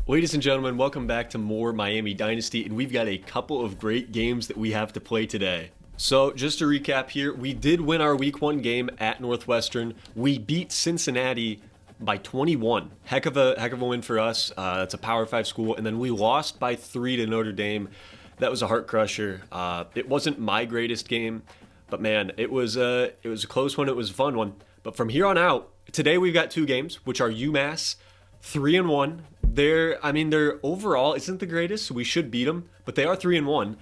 Ladies and gentlemen, welcome back to more Miami Dynasty, and we've got a couple of great games that we have to play today. So, just to recap here, we did win our Week 1 game at Northwestern. We beat Cincinnati by 21. Heck of a win for us. It's a Power 5 school, and then we lost by 3 to Notre Dame. That was a heart crusher. It wasn't my greatest game, but man, it was a close one. It was a fun one. But from here on out, today we've got two games, which are UMass 3-1. Their overall isn't the greatest, so we should beat them, but they are 3-1.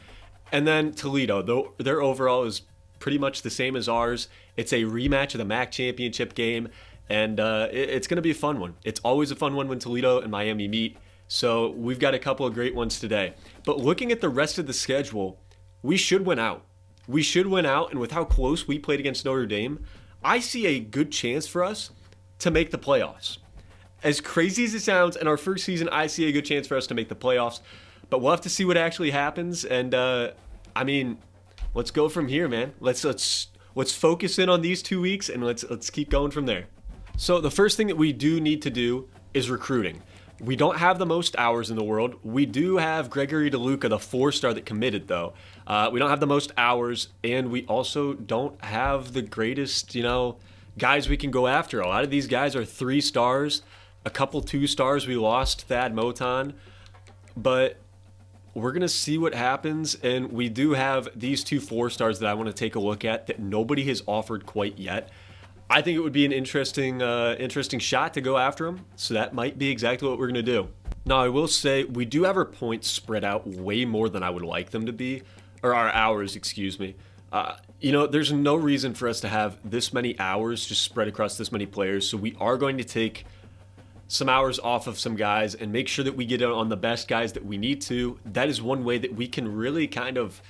And then Toledo, though their overall is pretty much the same as ours. It's a rematch of the MAC championship game, and it's going to be a fun one. It's always a fun one when Toledo and Miami meet. So we've got a couple of great ones today. But looking at the rest of the schedule, we should win out. We should win out, and with how close we played against Notre Dame, I see a good chance for us to make the playoffs. As crazy as it sounds, in our first season, I see a good chance for us to make the playoffs. But we'll have to see what actually happens. And, let's go from here, man. Let's focus in on these 2 weeks, and let's keep going from there. So the first thing that we do need to do is recruiting. We don't have the most hours in the world. We do have Gregory DeLuca, the 4-star that committed, though. We don't have the most hours, and we also don't have the greatest, guys we can go after. A lot of these guys are 3 stars. A couple 2 stars. We lost Thad Moton, but we're going to see what happens. And we do have these 2 4-stars that I want to take a look at that nobody has offered quite yet. I think it would be an interesting shot to go after them. So that might be exactly what we're going to do. Now, I will say we do have our points spread out way more than I would like them to be, or our hours, excuse me. There's no reason for us to have this many hours just spread across this many players. So we are going to take some hours off of some guys and make sure that we get on the best guys that we need to. That is one way that we can really kind of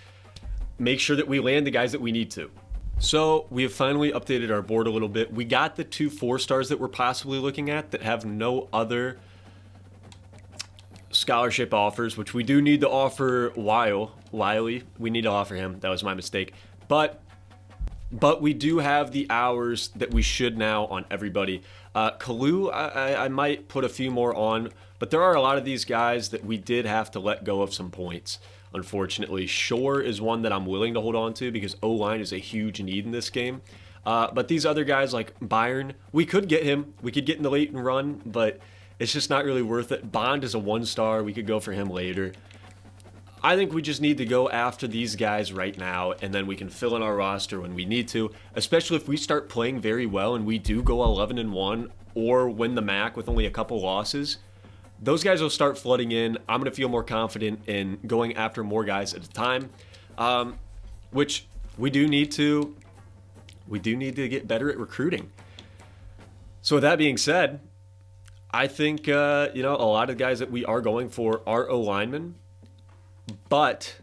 make sure that we land the guys that we need to. So we have finally updated our board a little bit. We got the 2 4-stars that we're possibly looking at that have no other scholarship offers, which we do need to offer Wiley. We need to offer him. That was my mistake. But we do have the hours that we should now on everybody. Kalu, I might put a few more on, but there are a lot of these guys that we did have to let go of some points, unfortunately. Shore is one that I'm willing to hold on to because O-line is a huge need in this game. But these other guys like Byron, we could get him. We could get in the late and run, but it's just not really worth it. Bond is a 1-star. We could go for him later. I think we just need to go after these guys right now, and then we can fill in our roster when we need to, especially if we start playing very well and we do go 11-1 or win the MAC with only a couple losses. Those guys will start flooding in. I'm going to feel more confident in going after more guys at a time, which we do need to get better at recruiting. So with that being said, I think a lot of the guys that we are going for are O-linemen. But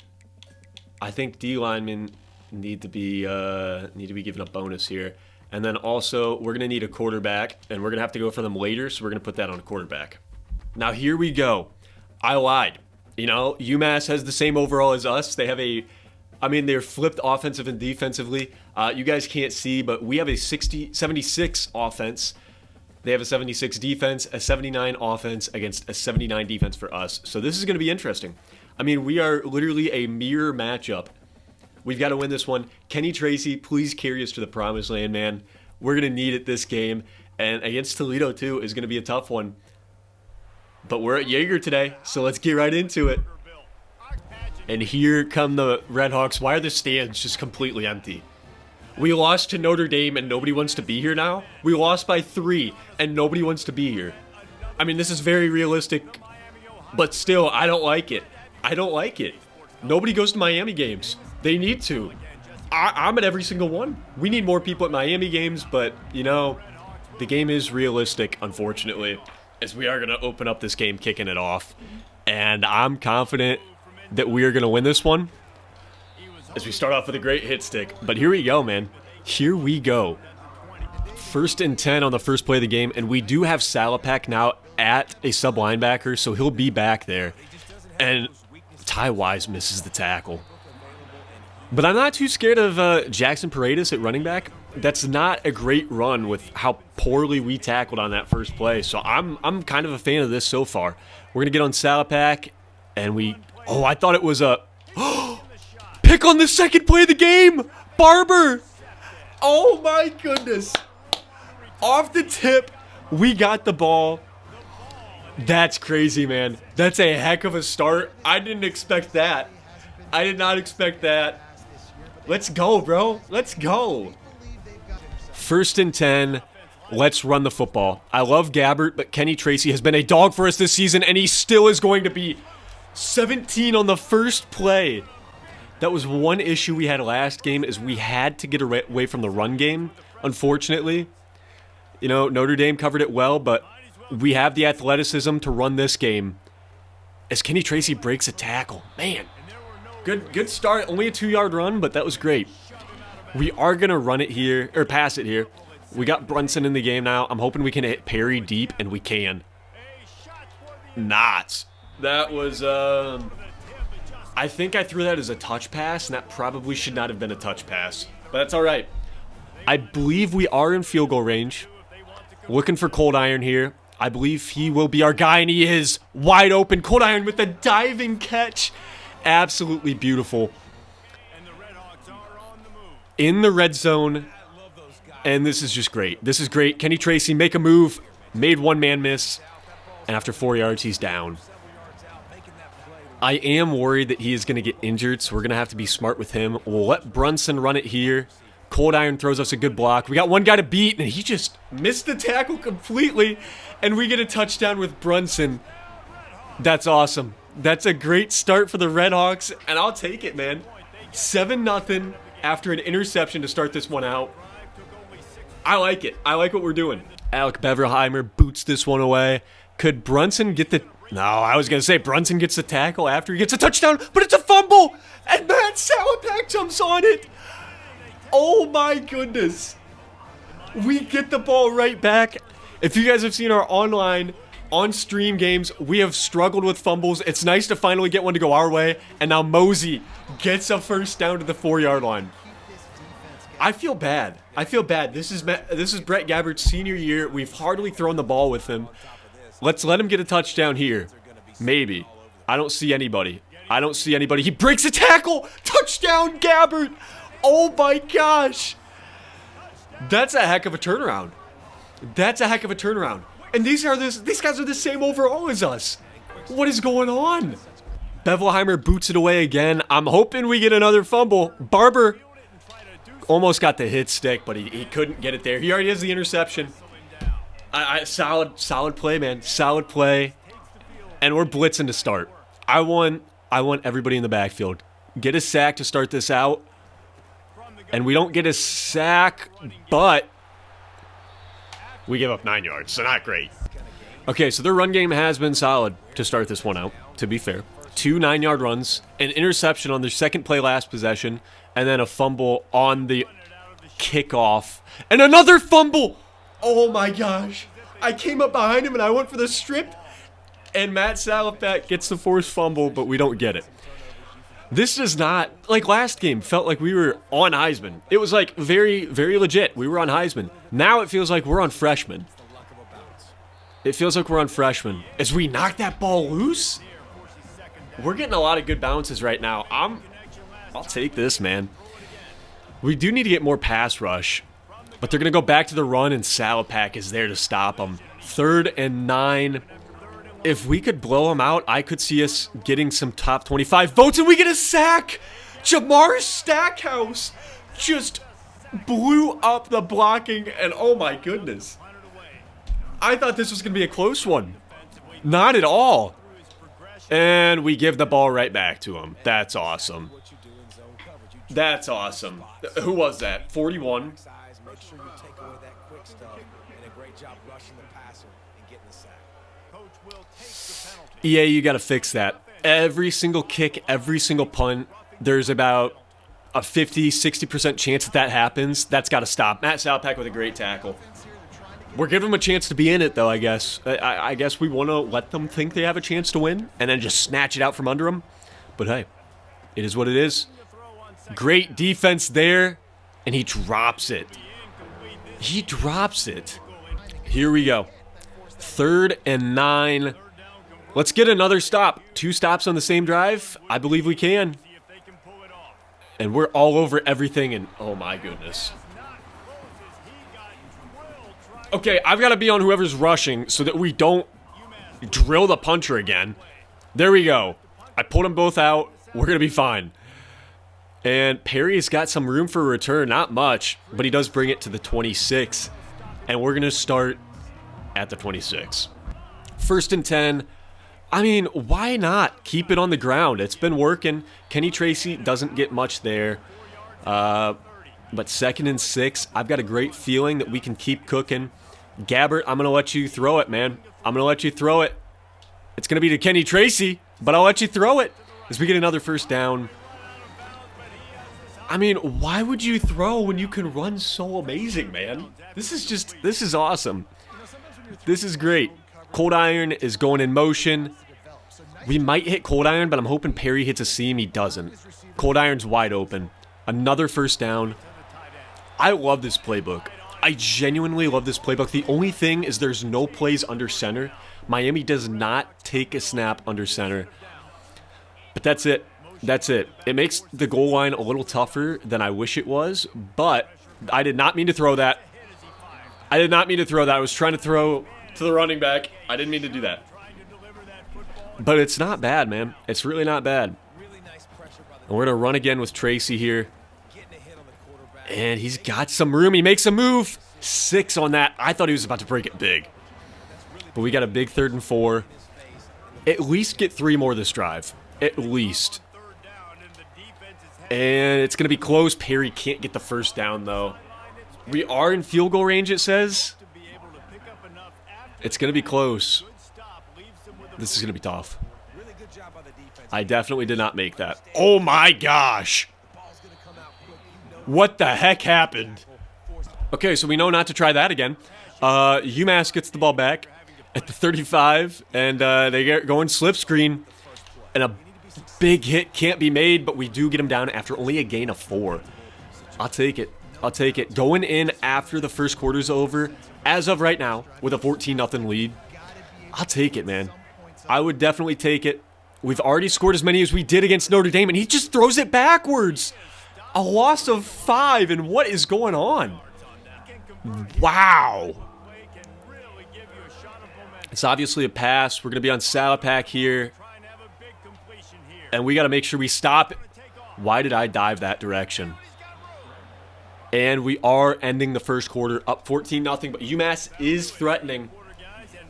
I think D linemen need to be given a bonus here. And then also we're going to need a quarterback, and we're going to have to go for them later, so we're going to put that on a quarterback. Now here we go. I lied. UMass has the same overall as us. They have they're flipped offensive and defensively. You guys can't see, but we have a 76 offense. They have a 76 defense, a 79 offense against a 79 defense for us. So this is going to be interesting. We are literally a mirror matchup. We've got to win this one. Kenny Tracy, please carry us to the promised land, man. We're going to need it this game. And against Toledo, too, is going to be a tough one. But we're at Jaeger today, so let's get right into it. And here come the Redhawks. Why are the stands just completely empty? We lost to Notre Dame, and nobody wants to be here now? We lost by 3, and nobody wants to be here. This is very realistic, but still, I don't like it. Nobody goes to Miami games. They need to. I'm at every single one. We need more people at Miami games, but, the game is realistic, unfortunately, as we are going to open up this game kicking it off. And I'm confident that we are going to win this one as we start off with a great hit stick. But here we go, man. Here we go. 1st and 10 on the first play of the game, and we do have Salapak now at a sub linebacker, so he'll be back there. And Ty Wise misses the tackle. But I'm not too scared of Jackson Paredes at running back. That's not a great run with how poorly we tackled on that first play. So I'm kind of a fan of this so far. We're gonna get on Salapack, and I thought it was a pick on the second play of the game. Barber. Oh my goodness. Off the tip, we got the ball. That's crazy, man. That's a heck of a start. I didn't expect that. I did not expect that. Let's go, bro. Let's go. 1st and 10. Let's run the football. I love Gabbert, but Kenny Tracy has been a dog for us this season, and he still is going to be 17 on the first play. That was one issue we had last game, is we had to get away from the run game, unfortunately. You know, Notre Dame covered it well, but we have the athleticism to run this game. As Kenny Tracy breaks a tackle. Man, good start. Only a 2-yard run, but that was great. We are going to run it here, or pass it here. We got Brunson in the game now. I'm hoping we can hit Perry deep, and we can. Not. That was, I think I threw that as a touch pass, and that probably should not have been a touch pass. But that's all right. I believe we are in field goal range. Looking for Cold Iron here. I believe he will be our guy, and he is wide open. Cold Iron with a diving catch. Absolutely beautiful. In the red zone, and this is just great. This is great. Kenny Tracy make a move, made one man miss, and after 4 yards, he's down. I am worried that he is going to get injured, so we're going to have to be smart with him. We'll let Brunson run it here. Cold Iron throws us a good block. We got one guy to beat, and he just missed the tackle completely, and we get a touchdown with Brunson. That's awesome. That's a great start for the Redhawks, and I'll take it, man. 7-0 after an interception to start this one out. I like it. I like what we're doing. Alec Beverheimer boots this one away. Could Brunson get the... No, I was going to say Brunson gets the tackle after he gets a touchdown, but it's a fumble, and Matt Salapack jumps on it. Oh my goodness. We get the ball right back. If you guys have seen our online on-stream games, we have struggled with fumbles. It's nice to finally get one to go our way, and now Mosey gets a first down to the 4-yard line. I feel bad. I feel bad. This is Brett Gabbert's senior year. We've hardly thrown the ball with him. Let's let him get a touchdown here. Maybe. I don't see anybody. I don't see anybody. He breaks a tackle. Touchdown, Gabbert. Oh my gosh. That's a heck of a turnaround. That's a heck of a turnaround. And these guys are the same overall as us. What is going on? Bevelheimer boots it away again. I'm hoping we get another fumble. Barber almost got the hit stick, but he couldn't get it there. He already has the interception. Solid play, man. Solid play. And we're blitzing to start. I want everybody in the backfield. Get a sack to start this out. And we don't get a sack, but we give up 9 yards, so not great. Okay, so their run game has been solid to start this one out, to be fair. 2 9-yard runs, an interception on their second play last possession, and then a fumble on the kickoff. And another fumble! Oh my gosh. I came up behind him and I went for the strip, and Matt Salapack gets the forced fumble, but we don't get it. This does not, like last game, felt like we were on Heisman. It was like very, very legit. We were on Heisman. Now it feels like we're on freshman. It feels like we're on freshman. As we knock that ball loose, we're getting a lot of good bounces right now. I'll take this, man. We do need to get more pass rush, but they're going to go back to the run, and Salapack is there to stop them. 3rd and 9. If we could blow them out, I could see us getting some top 25 votes, and we get a sack. Jamar Stackhouse just blew up the blocking, and oh my goodness. I thought this was going to be a close one. Not at all. And we give the ball right back to him. That's awesome. That's awesome. Who was that? 41? EA, you got to fix that. Every single kick, every single punt, there's about a 50-60% chance that happens. That's got to stop. Matt Salapack with a great tackle. We're giving them a chance to be in it, though, I guess. I guess we want to let them think they have a chance to win and then just snatch it out from under them. But hey, it is what it is. Great defense there, and he drops it. He drops it. Here we go. 3rd and 9. Let's get another stop. 2 stops on the same drive. I believe we can. And we're all over everything, and oh my goodness. Okay, I've got to be on whoever's rushing so that we don't drill the puncher again. There we go. I pulled them both out. We're going to be fine. And Perry's got some room for a return. Not much, but he does bring it to the 26. And we're going to start at the 26. 1st and 10. I mean, why not keep it on the ground? It's been working. Kenny Tracy doesn't get much there. But 2nd and 6, I've got a great feeling that we can keep cooking. Gabbert, I'm going to let you throw it, man. I'm going to let you throw it. It's going to be to Kenny Tracy, but I'll let you throw it as we get another 1st down. I mean, why would you throw when you can run so amazing, man? This is awesome. This is great. Cold Iron is going in motion. We might hit Cold Iron, but I'm hoping Perry hits a seam. He doesn't. Cold Iron's wide open. Another 1st down. I love this playbook. I genuinely love this playbook. The only thing is there's no plays under center. Miami does not take a snap under center. But that's it. That's it. It makes the goal line a little tougher than I wish it was, but I did not mean to throw that. I did not mean to throw that. I was trying to throw to the running back. I didn't mean to do that. But it's not bad, man. It's really not bad. And we're going to run again with Tracy here. And he's got some room. He makes a move. 6 on that. I thought he was about to break it big. But we got a big 3rd and 4. At least get 3 more this drive. At least. And it's going to be close. Perry can't get the 1st down, though. We are in field goal range, it says. It's going to be close. This is going to be tough. I definitely did not make that. Oh, my gosh. What the heck happened? Okay, so we know not to try that again. UMass gets the ball back at the 35, and they get going slip screen. And a big hit can't be made, but we do get him down after only a gain of 4. I'll take it. I'll take it. Going in after the 1st quarter's over, as of right now, with a 14-0 lead, I'll take it, man. I would definitely take it. We've already scored as many as we did against Notre Dame, and he just throws it backwards. A loss of 5, and what is going on? Wow. It's obviously a pass. We're going to be on Salapack here. And we got to make sure we stop it. Why did I dive that direction? And we are ending the 1st quarter up 14-0, but UMass is threatening.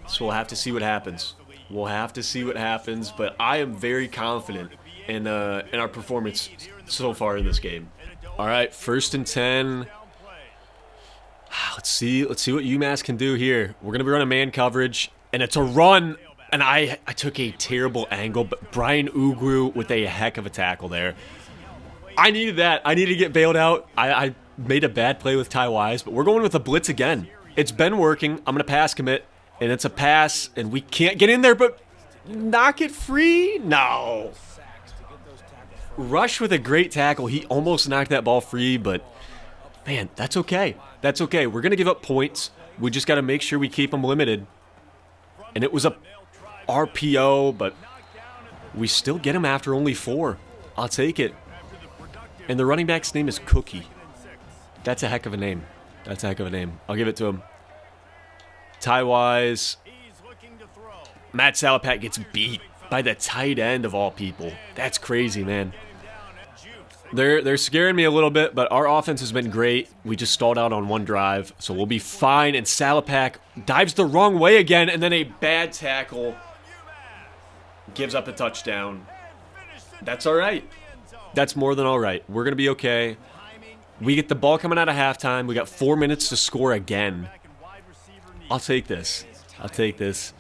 So we'll have to see what happens. We'll have to see what happens, but I am very confident in our performance so far in this game. All right, 1st and 10. Let's see what UMass can do here. We're going to be running man coverage, and it's a run. And I took a terrible angle, but Brian Ugru with a heck of a tackle there. I needed that. I needed to get bailed out. I made a bad play with Ty Wise, but we're going with a blitz again. It's been working. I'm going to pass commit, and it's a pass, and we can't get in there, but knock it free? No. Rush with a great tackle. He almost knocked that ball free, but, man, that's okay. That's okay. We're going to give up points. We just got to make sure we keep them limited. And it was a RPO, but we still get him after only 4. I'll take it. And the running back's name is Cookie. That's a heck of a name. That's a heck of a name. I'll give it to him. Ty Wise. Matt Salapat gets beat by the tight end of all people. That's crazy, man. They're scaring me a little bit, but our offense has been great. We just stalled out on 1 drive, so we'll be fine. And Salapak dives the wrong way again, and then a bad tackle gives up a touchdown. That's all right. That's more than all right. We're going to be okay. We get the ball coming out of halftime. We got 4 minutes to score again. I'll take this. I'll take this.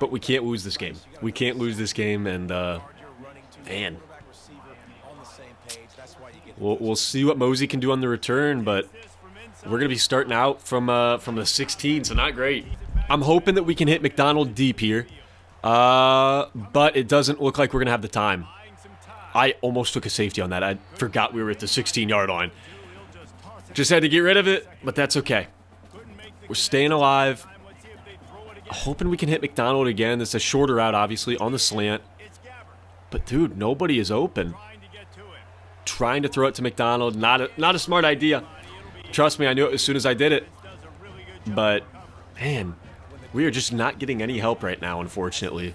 But we can't lose this game. We can't lose this game, and, man. We'll see what Mosey can do on the return, but we're going to be starting out from the 16, so not great. I'm hoping that we can hit McDonald deep here, but it doesn't look like we're going to have the time. I almost took a safety on that. I forgot we were at the 16-yard line. Just had to get rid of it, but that's okay. We're staying alive. Hoping we can hit McDonald again. This is a shorter route, obviously, on the slant. But, dude, nobody is open. Trying to throw it to McDonald. Not a smart idea. Trust me, I knew it as soon as I did it. But, man, we are just not getting any help right now, unfortunately.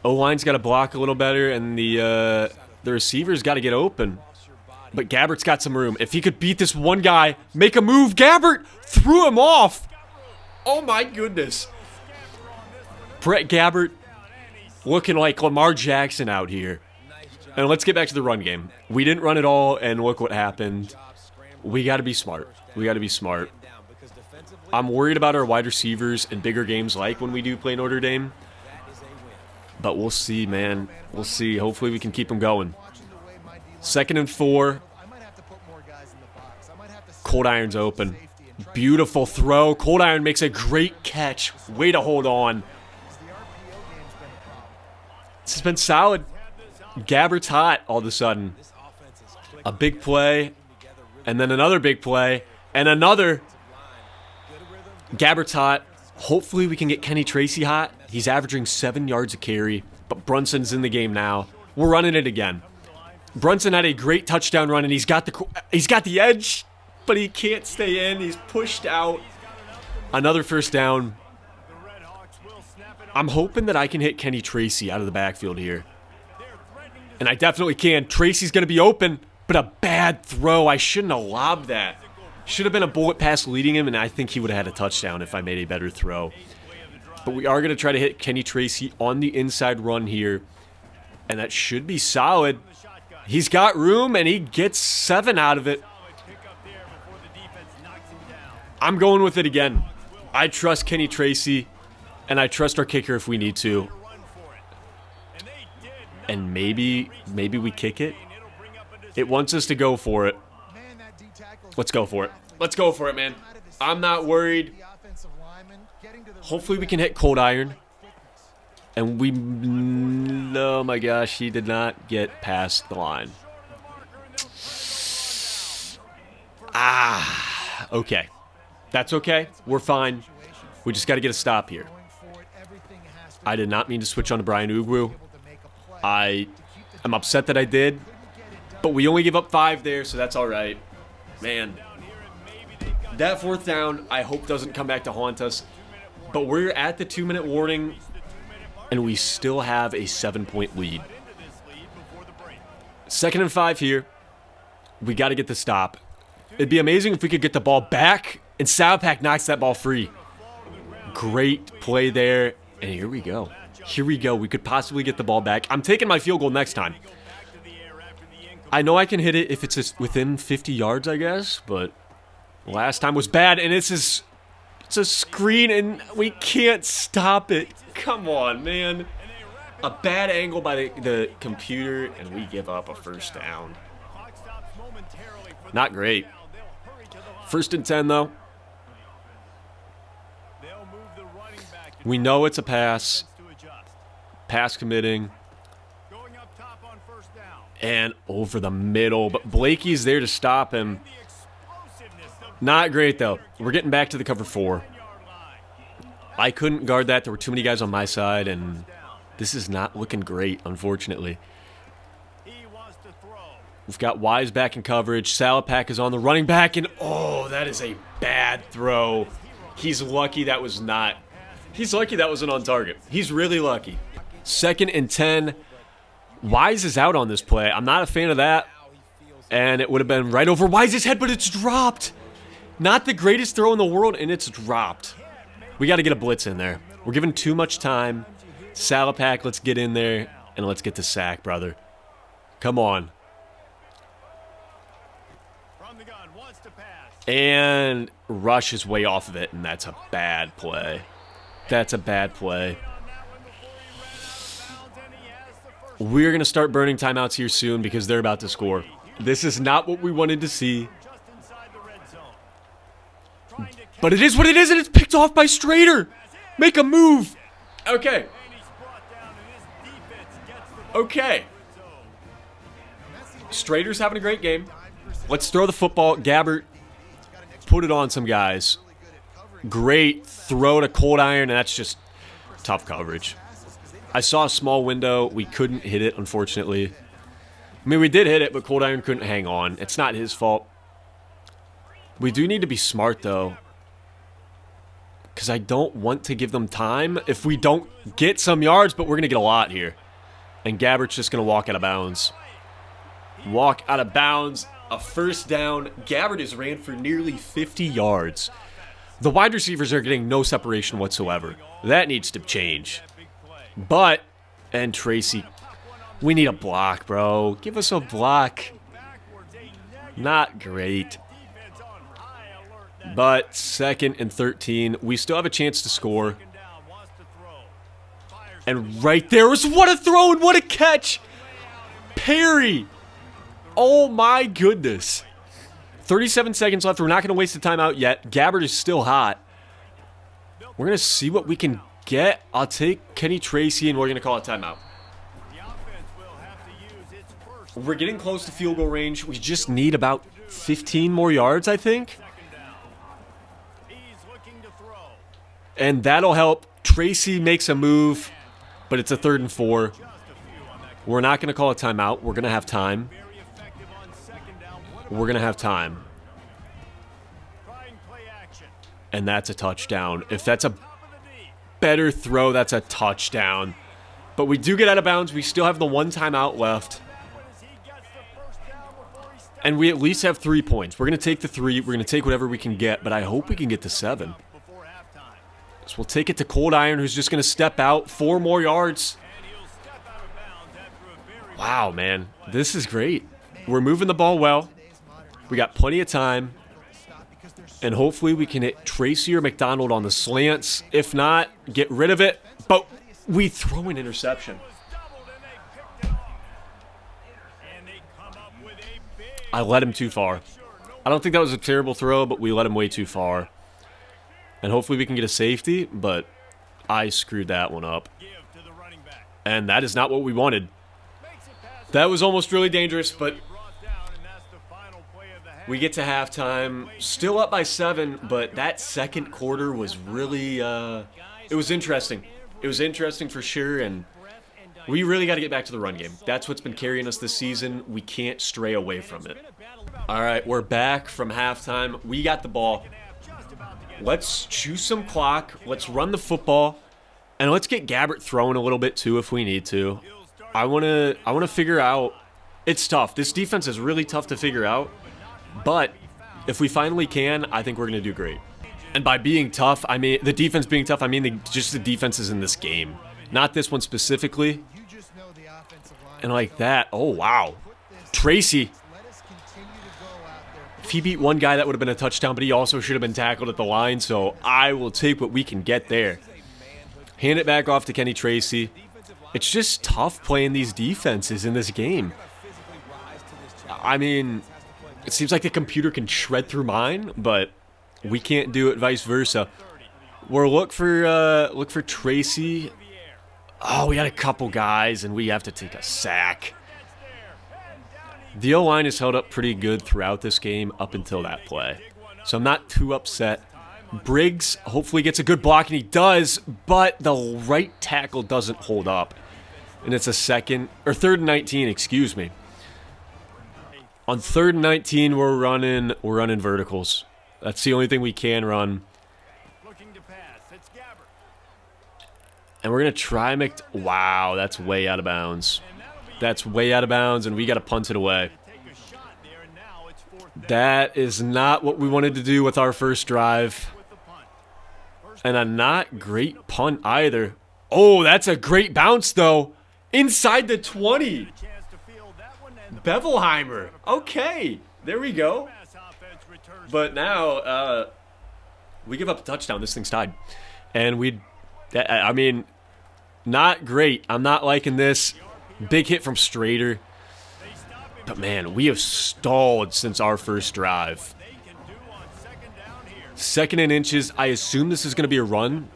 O-line's got to block a little better, and the receiver's got to get open. But Gabbert's got some room. If he could beat this one guy, make a move. Gabbert threw him off. Oh, my goodness. Brett Gabbert looking like Lamar Jackson out here. And let's get back to the run game. We didn't run at all, and look what happened. We got to be smart. We got to be smart. I'm worried about our wide receivers in bigger games like when we do play Notre Dame. But we'll see, man. We'll see. Hopefully we can keep them going. 2nd and 4. Cold Iron's open. Beautiful throw. Cold Iron makes a great catch. Way to hold on. This has been solid. Gabbert's hot all of a sudden. A big play. And then another big play. And another. Gabbert's hot. Hopefully we can get Kenny Tracy hot. He's averaging 7 yards a carry. But Brunson's in the game now. We're running it again. Brunson had a great touchdown run, and he's got the edge, but he can't stay in. He's pushed out. Another first down. I'm hoping that I can hit Kenny Tracy out of the backfield here. And I definitely can. Tracy's going to be open, but a bad throw. I shouldn't have lobbed that. Should have been a bullet pass leading him, and I think he would have had a touchdown if I made a better throw. But we are going to try to hit Kenny Tracy on the inside run here, and that should be solid. He's got room, and he gets 7 out of it. I'm going with it again. I trust Kenny Tracy, and I trust our kicker if we need to. And maybe we kick it. It wants us to go for it. Let's go for it. Let's go for it, man. I'm not worried. Hopefully we can hit Cold Iron. And we... Oh my gosh, he did not get past the line. Okay. That's okay. We're fine. We just got to get a stop here. I did not mean to switch on to Brian Ugwu. I am upset that I did. But we only give up 5 there, so that's all right. Man. That 4th down, I hope doesn't come back to haunt us. But we're at the 2-minute warning, and we still have a 7-point lead. 2nd and 5 here. We got to get the stop. It'd be amazing if we could get the ball back, and Salapak knocks that ball free. Great play there, and here we go. Here we go. We could possibly get the ball back. I'm taking my field goal next time. I know I can hit it if it's within 50 yards, I guess, but last time was bad, and it's a screen, and we can't stop it. Come on, man. A bad angle by the computer, and we give up a first down. Not great. 1st and 10, though. We know it's a pass. Pass committing. And over the middle. But Blakey's there to stop him. Not great, though. We're getting back to the cover 4. I couldn't guard that. There were too many guys on my side, and this is not looking great, unfortunately. We've got Wise back in coverage. Salapak is on the running back, and oh, that is a bad throw. He's lucky that was not. He's lucky that wasn't on target. He's really lucky. 2nd and 10. Wise is out on this play. I'm not a fan of that. And it would have been right over Wise's head, but it's dropped. Not the greatest throw in the world, and it's dropped. We got to get a blitz in there. We're giving too much time. Salapak, let's get in there, and let's get the sack, brother. Come on. And Rush is way off of it, and that's a bad play. That's a bad play. We're going to start burning timeouts here soon because they're about to score. This is not what we wanted to see. But it is what it is, and it's picked off by Strader. Make a move. Okay. Okay. Strader's having a great game. Let's throw the football. Gabbert, put it on some guys. Great throw to Cold Iron, and that's just tough coverage. I saw a small window. We couldn't hit it, unfortunately. I mean, we did hit it, but Cold Iron couldn't hang on. It's not his fault. We do need to be smart, though, because I don't want to give them time if we don't get some yards, but we're going to get a lot here. And Gabbert's just going to walk out of bounds. Walk out of bounds. A first down. Gabbert has ran for nearly 50 yards. The wide receivers are getting no separation whatsoever. That needs to change. But, and Tracy, we need a block, bro. Give us a block. Not great. But 2nd and 13. We still have a chance to score. And right there was, what a throw and what a catch. Perry. Oh my goodness. 37 seconds left. We're not going to waste the timeout yet. Gabbert is still hot. We're going to see what we can get. I'll take Kenny Tracy and we're going to call a timeout. We're getting close to field goal range. We just need about 15 more yards, I think. And that'll help. Tracy makes a move, but it's a 3rd and 4. We're not going to call a timeout. We're going to have time. We're going to have time. And that's a touchdown. If that's a better throw, that's a touchdown. But we do get out of bounds. We still have the 1 timeout left. And we at least have 3 points. We're going to take the 3. We're going to take whatever we can get, but I hope we can get to 7. So we'll take it to Cold Iron, who's just going to step out. 4 more yards. Wow, man. This is great. We're moving the ball well. We got plenty of time. And hopefully we can hit Tracy or McDonald on the slants. If not, get rid of it. But we throw an interception. I let him too far. I don't think that was a terrible throw, but we let him way too far. And hopefully we can get a safety, but I screwed that one up. And that is not what we wanted. That was almost really dangerous, but we get to halftime. Still up by 7, but that second quarter was really, it was interesting. It was interesting for sure, and we really got to get back to the run game. That's what's been carrying us this season. We can't stray away from it. All right, we're back from halftime. We got the ball. Let's chew some clock. Let's run the football, and let's get Gabbert throwing a little bit too if we need to. I wanna figure out. It's tough. This defense is really tough to figure out, but if we finally can, I think we're gonna do great. And by being tough, I mean the defense being tough. I mean just the defenses in this game, not this one specifically. And like that. Oh wow, Tracy. If he beat one guy, that would have been a touchdown, but he also should have been tackled at the line, so I will take what we can get there. Hand it back off to Kenny Tracy. It's just tough playing these defenses in this game. I mean, it seems like the computer can shred through mine, but we can't do it vice versa. We'll look for Tracy. Oh, we got a couple guys, and we have to take a sack. The O-line has held up pretty good throughout this game up until that play. So I'm not too upset. Briggs hopefully gets a good block, and he does, but the right tackle doesn't hold up. And it's a 3rd and 19, excuse me. On 3rd and 19, we're running verticals. That's the only thing we can run. And we're going to try wow, that's way out of bounds. That's way out of bounds, and we got to punt it away. That is not what we wanted to do with our first drive. And a not great punt either. Oh, that's a great bounce, though. Inside the 20. Bevelheimer. Okay, there we go. But now, we give up a touchdown. This thing's tied. And I mean, not great. I'm not liking this. Big hit from Strader. But man, we have stalled since our first drive. 2nd and inches. I assume this is going to be a run.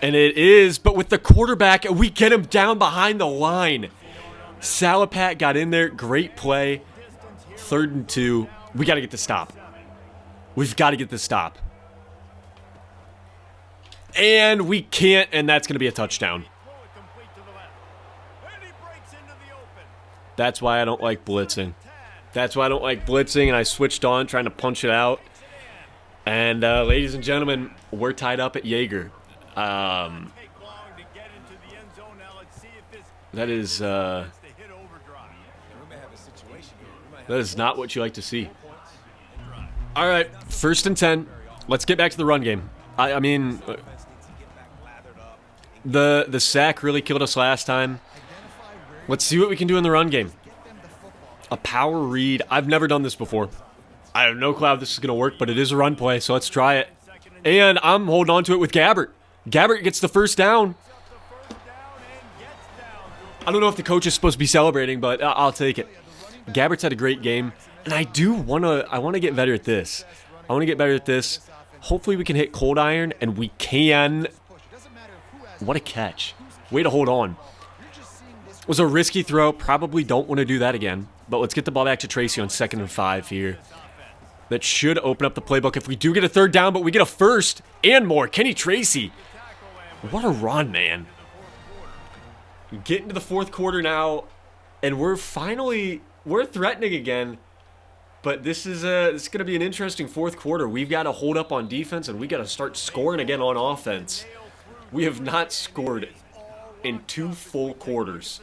And it is, but with the quarterback, we get him down behind the line. Salapat got in there. Great play. 3rd and 2. We got to get the stop. We've got to get the stop. And we can't, and that's going to be a touchdown. That's why I don't like blitzing. That's why I don't like blitzing, and I switched on trying to punch it out. And, ladies and gentlemen, we're tied up at Jaeger. That is not what you like to see. All right, 1st and 10. Let's get back to the run game. I mean, the sack really killed us last time. Let's see what we can do in the run game. A power read. I've never done this before. I have no clue how this is going to work, but it is a run play, so let's try it. And I'm holding on to it with Gabbert. Gabbert gets the 1st down. I don't know if the coach is supposed to be celebrating, but I'll take it. Gabbert's had a great game, and I want to get better at this. I want to get better at this. Hopefully we can hit cold iron, and we can. What a catch. Way to hold on. It was a risky throw. Probably don't want to do that again. But let's get the ball back to Tracy on 2nd and 5 here. That should open up the playbook if we do get a 3rd down, but we get a 1st and more. Kenny Tracy. What a run, man. Getting to the 4th quarter now, and we're threatening again. But this is going to be an interesting 4th quarter. We've got to hold up on defense, and we got to start scoring again on offense. We have not scored in 2 full quarters.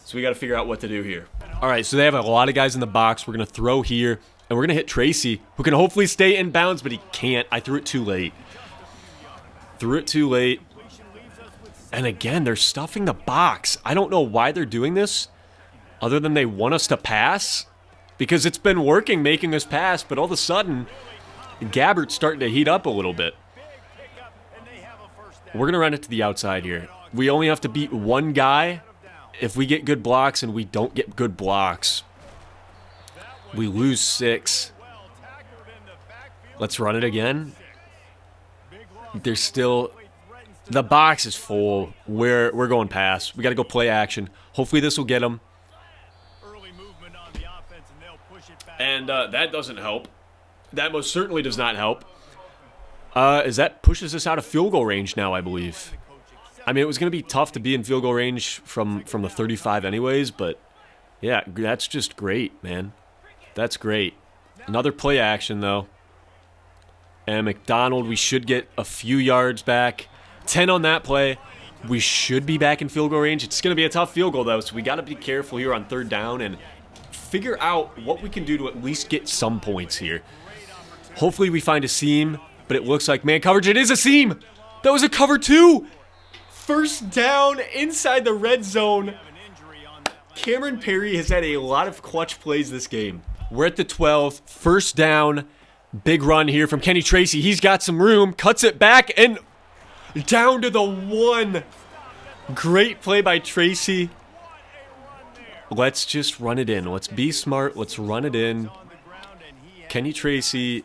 So we got to figure out what to do here. All right, so they have a lot of guys in the box. We're going to throw here, and we're going to hit Tracy, who can hopefully stay in bounds, but he can't. I threw it too late. And again, they're stuffing the box. I don't know why they're doing this, other than they want us to pass, because it's been working making us pass, but all of a sudden, Gabbert's starting to heat up a little bit. We're going to run it to the outside here. We only have to beat one guy. If we get good blocks and we don't get good blocks, we lose 6. Let's run it again. There's still... The box is full. We're going pass. We got to go play action. Hopefully this will get them. And that doesn't help. That most certainly does not help. As that pushes us out of field goal range now, I believe. I mean, it was going to be tough to be in field goal range from the 35 anyways, but yeah, that's just great, man. That's great. Another play action, though. And McDonald, we should get a few yards back. 10 on that play. We should be back in field goal range. It's going to be a tough field goal, though, so we got to be careful here on 3rd down and figure out what we can do to at least get some points here. Hopefully we find a seam, but it looks like man coverage. It is a seam. That was a cover 2. 1st down inside the red zone. Cameron Perry has had a lot of clutch plays this game. We're at the 12. 1st down. Big run here from Kenny Tracy. He's got some room. Cuts it back and down to the 1. Great play by Tracy. Let's just run it in. Let's be smart. Let's run it in. Kenny Tracy.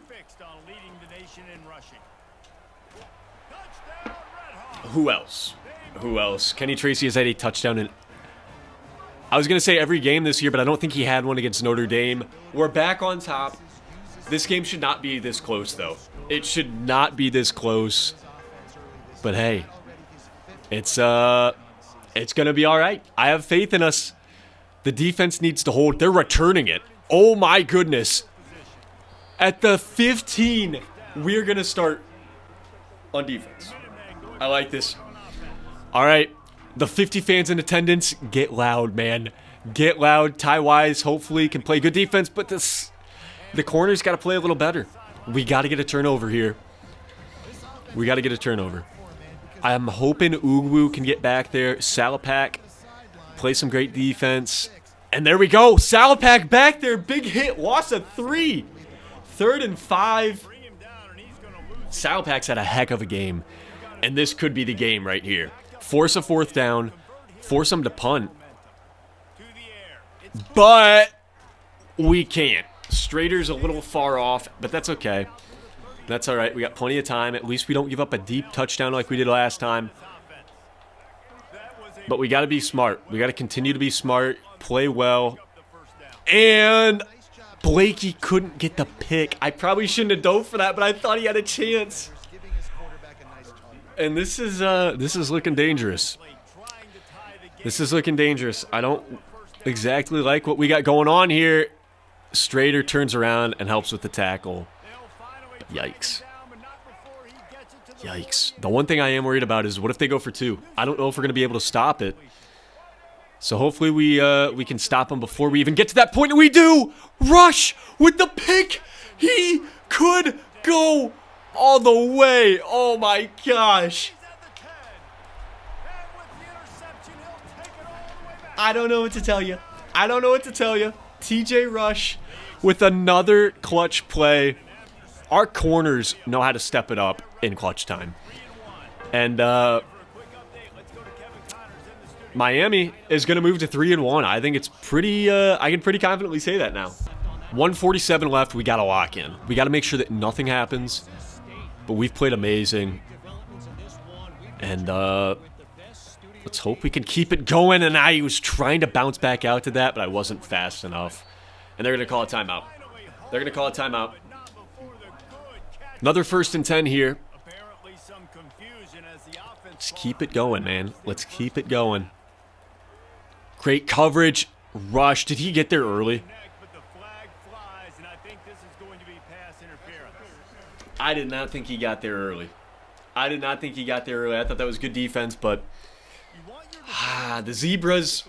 Who else? Who else? Kenny Tracy has had a touchdown in... I was going to say every game this year, but I don't think he had one against Notre Dame. We're back on top. This game should not be this close, though. It should not be this close. But hey, it's going to be all right. I have faith in us. The defense needs to hold. They're returning it. Oh, my goodness. At the 15, we're going to start on defense. I like this. All right. The 50 fans in attendance, get loud, man. Get loud. Ty Wise hopefully can play good defense, but the corner's got to play a little better. We got to get a turnover here. We got to get a turnover. I'm hoping Ugwu can get back there. Salapak, play some great defense. And there we go. Salapak back there. Big hit. Loss of 3. 3rd and 5. Salapak's had a heck of a game. And this could be the game right here. Force a 4th down. Force them to punt. But we can't. Strader's a little far off, but that's okay. That's all right. We got plenty of time. At least we don't give up a deep touchdown like we did last time. But we got to be smart. We got to continue to be smart, play well. And Blakey couldn't get the pick. I probably shouldn't have dove for that, but I thought he had a chance. And this is looking dangerous. This is looking dangerous. I don't exactly like what we got going on here. Strader turns around and helps with the tackle. Yikes. Yikes. The one thing I am worried about is what if they go for 2? I don't know if we're going to be able to stop it. So hopefully we can stop them before we even get to that point. And we do! Rush with the pick! He could go all the way. Oh my gosh. I don't know what to tell you. I don't know what to tell you. TJ Rush with another clutch play. Our corners know how to step it up in clutch time. And Miami is going to move to 3-1. I think it's pretty, I can pretty confidently say that now. 147 left. We got to lock in. We got to make sure that nothing happens. But we've played amazing. And let's hope we can keep it going. And I was trying to bounce back out to that, but I wasn't fast enough. And they're going to call a timeout. They're going to call a timeout. Another 1st and 10 here. Let's keep it going, man. Let's keep it going. Great coverage. Rush. Did he get there early? I did not think he got there early. I did not think he got there early. I thought that was good defense, but the Zebras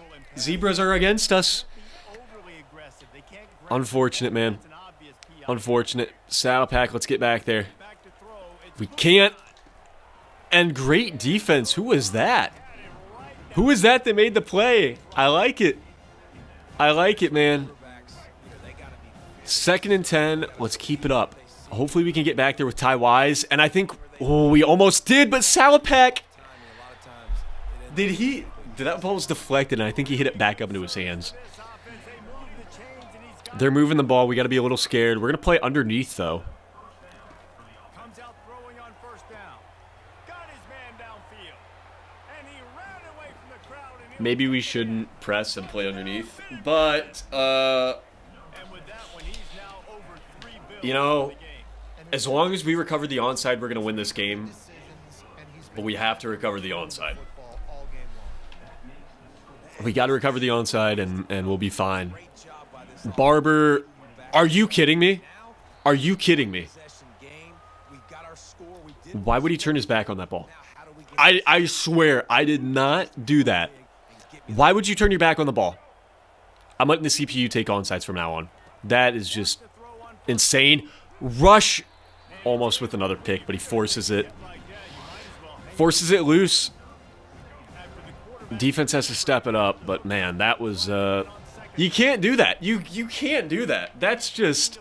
are against us. Unfortunate, man. Unfortunate. Saddle pack, let's get back there. We can't. And great defense. Who was that? Who was that made the play? I like it. I like it, man. 2nd and 10. Let's keep it up. Hopefully we can get back there with Ty Wise. And I think, oh, we almost did, but Salapak. Did that ball was deflected, and I think he hit it back up into his hands. They're moving the ball. We got to be a little scared. We're going to play underneath, though. Maybe we shouldn't press and play underneath. But, you know, as long as we recover the onside, we're going to win this game. But we have to recover the onside. We got to recover the onside, and we'll be fine. Barber, are you kidding me? Are you kidding me? Why would he turn his back on that ball? I swear, I did not do that. Why would you turn your back on the ball? I'm letting the CPU take onsides from now on. That is just insane. Rush almost with another pick, but he forces it. Forces it loose. Defense has to step it up, but man, that was you can't do that. You can't do that. That's just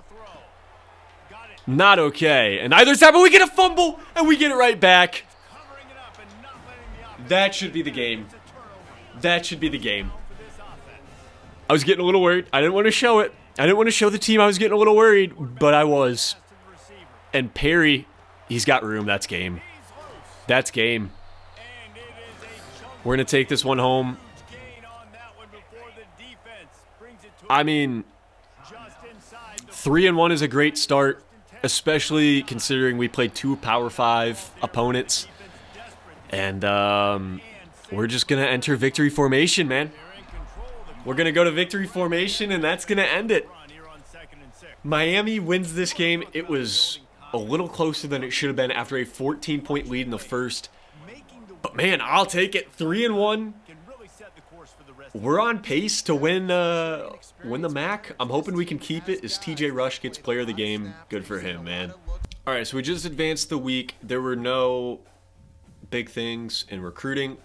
not okay. And either side, but we get a fumble and we get it right back. That should be the game. That should be the game. I was getting a little worried. I didn't want to show it. I didn't want to show the team I was getting a little worried, but I was. And Perry, he's got room. That's game. That's game. We're going to take this one home. I mean, 3-1 is a great start, especially considering we played 2 Power 5 opponents. And we're just going to enter victory formation, man. We're going to go to victory formation, and that's going to end it. Miami wins this game. It was a little closer than it should have been after a 14-point lead in the first. But, man, I'll take it. 3-1. We're on pace to win the MAC. I'm hoping we can keep it as TJ Rush gets player of the game. Good for him, man. All right, so we just advanced the week. There were no big things in recruiting.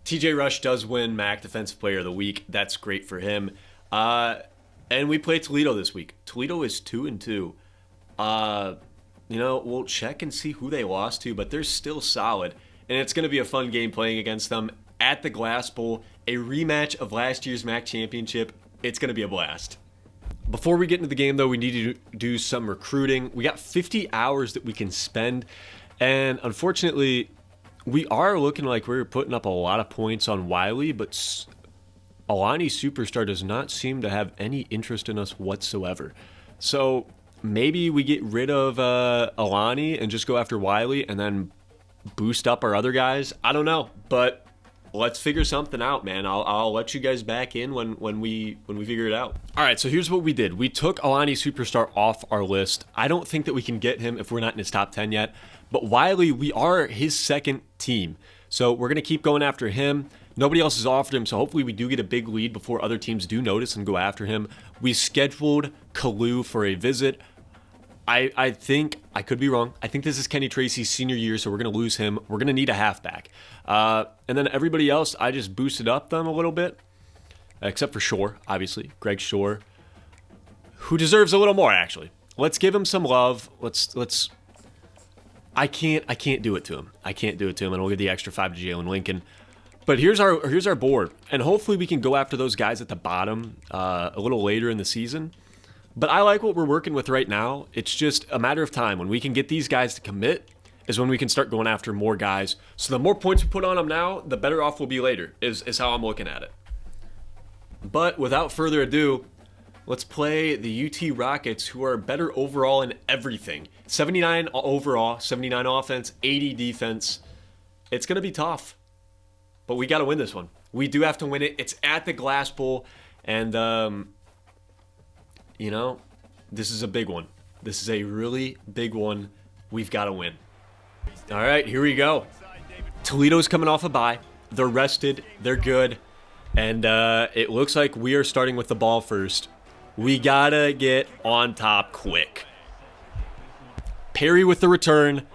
TJ Rush does win MAC Defensive Player of the Week. That's great for him. And we play Toledo this week. Toledo is 2-2. You know, we'll check and see who they lost to, but they're still solid. And it's going to be a fun game playing against them at the Glass Bowl, a rematch of last year's MAC championship. It's going to be a blast. Before we get into the game, though, we need to do some recruiting. We got 50 hours that we can spend. And unfortunately, we are looking like we're putting up a lot of points on Wiley, but Alani Superstar does not seem to have any interest in us whatsoever. So maybe we get rid of Alani and just go after Wiley and then boost up our other guys? I don't know, but let's figure something out, man. I'll let you guys back in when we figure it out. All right, so here's what we did. We took Alani Superstar off our list. I don't think that we can get him if we're not in his top 10 yet. But Wiley, we are his second team. So we're going to keep going after him. Nobody else has offered him, so hopefully we do get a big lead before other teams do notice and go after him. We scheduled Kalu for a visit. I think, I could be wrong, I think this is Kenny Tracy's senior year, so we're going to lose him. We're going to need a halfback. And then everybody else, I just boosted up them a little bit, except for Shore, obviously, Greg Shore, who deserves a little more, actually. Let's give him some love. I can't do it to him. I can't do it to him, and we'll give the extra 5 to Jalen Lincoln. But here's our board, and hopefully we can go after those guys at the bottom a little later in the season. But I like what we're working with right now. It's just a matter of time. When we can get these guys to commit is when we can start going after more guys. So the more points we put on them now, the better off we'll be later, is how I'm looking at it. But without further ado, let's play the UT Rockets, who are better overall in everything. 79 overall, 79 offense, 80 defense. It's going to be tough. But we got to win this one. We do have to win it. It's at the Glass Bowl, and you know, this is a big one. This is a really big one. We've got to win. All right, here we go. Toledo's coming off a bye. They're rested. They're good. And it looks like we are starting with the ball first. We got to get on top quick. Perry with the return.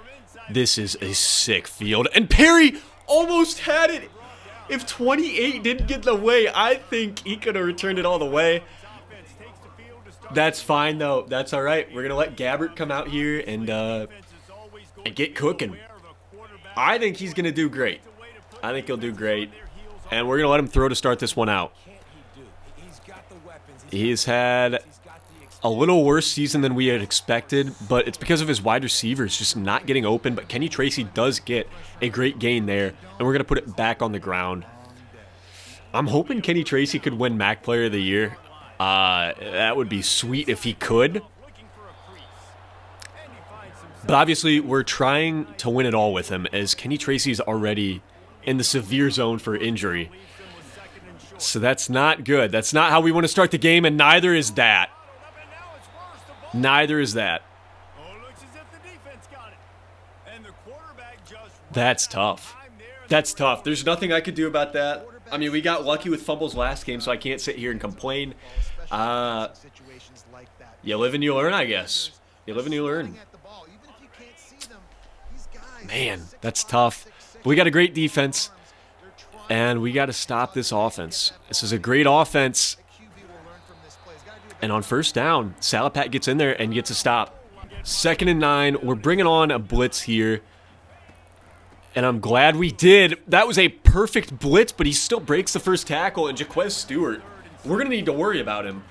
This is a sick field. And Perry almost had it. If 28 didn't get in the way, I think he could have returned it all the way. That's fine, though. That's all right. We're going to let Gabbert come out here and get cooking. I think he's going to do great. I think he'll do great. And we're going to let him throw to start this one out. He's had a little worse season than we had expected, but it's because of his wide receivers just not getting open. But Kenny Tracy does get a great gain there, and we're going to put it back on the ground. I'm hoping Kenny Tracy could win MAC Player of the Year. That would be sweet if he could. But obviously, we're trying to win it all with him, as Kenny Tracy's already in the severe zone for injury. So that's not good. That's not how we want to start the game, and neither is that. Neither is that. That's tough. That's tough. There's nothing I could do about that. I mean, we got lucky with fumbles last game, so I can't sit here and complain. You live and you learn, I guess. You live and you learn. Man, that's tough. But we got a great defense, and we got to stop this offense. This is a great offense. And on first down, Salapat gets in there and gets a stop. 2nd and 9. We're bringing on a blitz here. And I'm glad we did. That was a perfect blitz, but he still breaks the first tackle. And Jaquez Stewart, we're going to need to worry about him.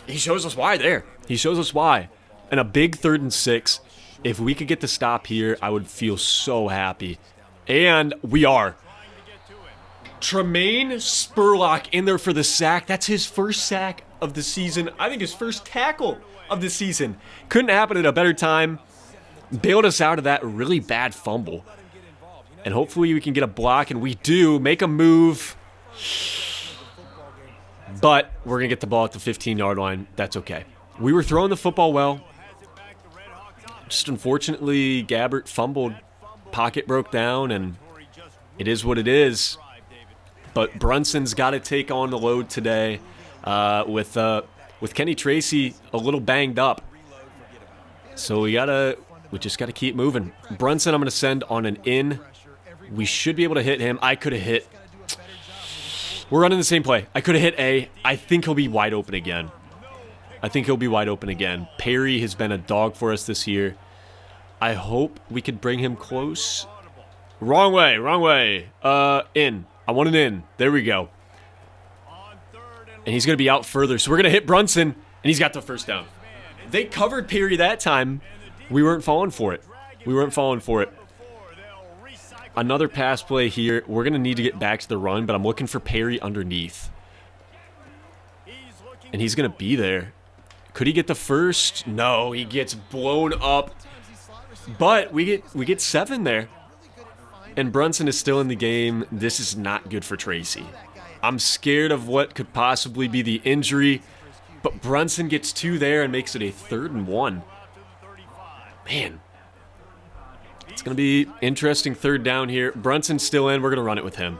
He shows us why there. He shows us why. And a big 3rd and 6. If we could get the stop here, I would feel so happy. And we are. Tremaine Spurlock in there for the sack. That's his first sack of the season. I think his first tackle of the season. Couldn't happen at a better time. Bailed us out of that really bad fumble. And hopefully we can get a block, and we do. Make a move. But we're going to get the ball at the 15-yard line. That's okay. We were throwing the football well. Just unfortunately, Gabbert fumbled. Pocket broke down, and it is what it is. But Brunson's got to take on the load today with Kenny Tracy a little banged up. So we just got to keep moving. Brunson, I'm going to send on an in. We should be able to hit him. I could have hit. We're running the same play. I could have hit A. I think he'll be wide open again. Perry has been a dog for us this year. I hope we could bring him close. Wrong way. In. I want an in. There we go. And he's going to be out further. So we're going to hit Brunson, and he's got the first down. They covered Perry that time. We weren't falling for it. Another pass play here. We're going to need to get back to the run, but I'm looking for Perry underneath. And he's going to be there. Could he get the first? No, he gets blown up. But we get 7 there. And Brunson is still in the game. This is not good for Tracy. I'm scared of what could possibly be the injury. But Brunson gets 2 there and makes it a 3rd and 1. Man. It's going to be interesting 3rd down here. Brunson's still in. We're going to run it with him.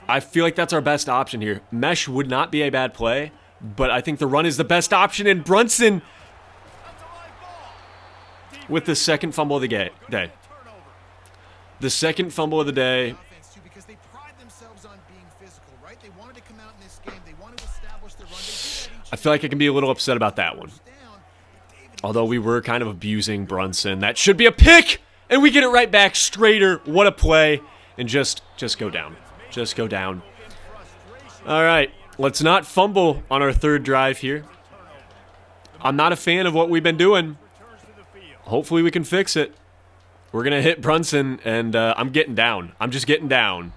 I feel like that's our best option here. Mesh would not be a bad play, but I think the run is the best option. And Brunson with the 2nd fumble of the day. The 2nd fumble of the day. I feel like I can be a little upset about that one. Although we were kind of abusing Brunson. That should be a pick! And we get it right back straighter. What a play. And just go down. Just go down. All right. Let's not fumble on our 3rd drive here. I'm not a fan of what we've been doing. Hopefully we can fix it. We're going to hit Brunson, and I'm getting down. I'm just getting down.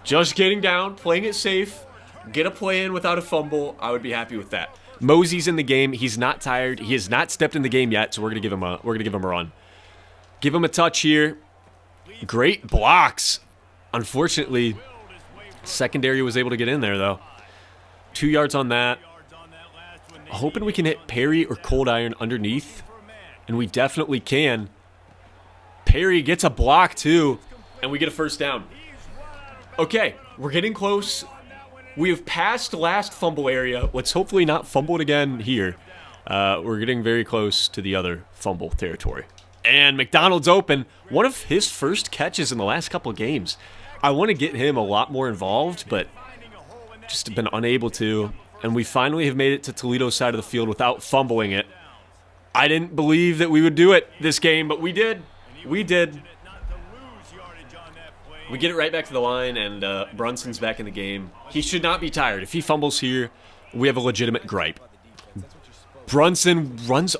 Just getting down, playing it safe. Get a play in without a fumble. I would be happy with that. Mosey's in the game. He's not tired. He has not stepped in the game yet, so we're going to give him a run. Give him a touch here. Great blocks. Unfortunately, secondary was able to get in there, though. 2 yards on that. Hoping we can hit Perry or Cold Iron underneath. And we definitely can. Perry gets a block, too. And we get a 1st down. Okay, we're getting close. We have passed the last fumble area. Let's hopefully not fumble it again here. We're getting very close to the other fumble territory. And McDonald's open. One of his first catches in the last couple of games. I want to get him a lot more involved, but just been unable to. And we finally have made it to Toledo's side of the field without fumbling it. I didn't believe that we would do it this game, but we did. We did. We get it right back to the line, and Brunson's back in the game. He should not be tired. If he fumbles here, we have a legitimate gripe. Brunson runs...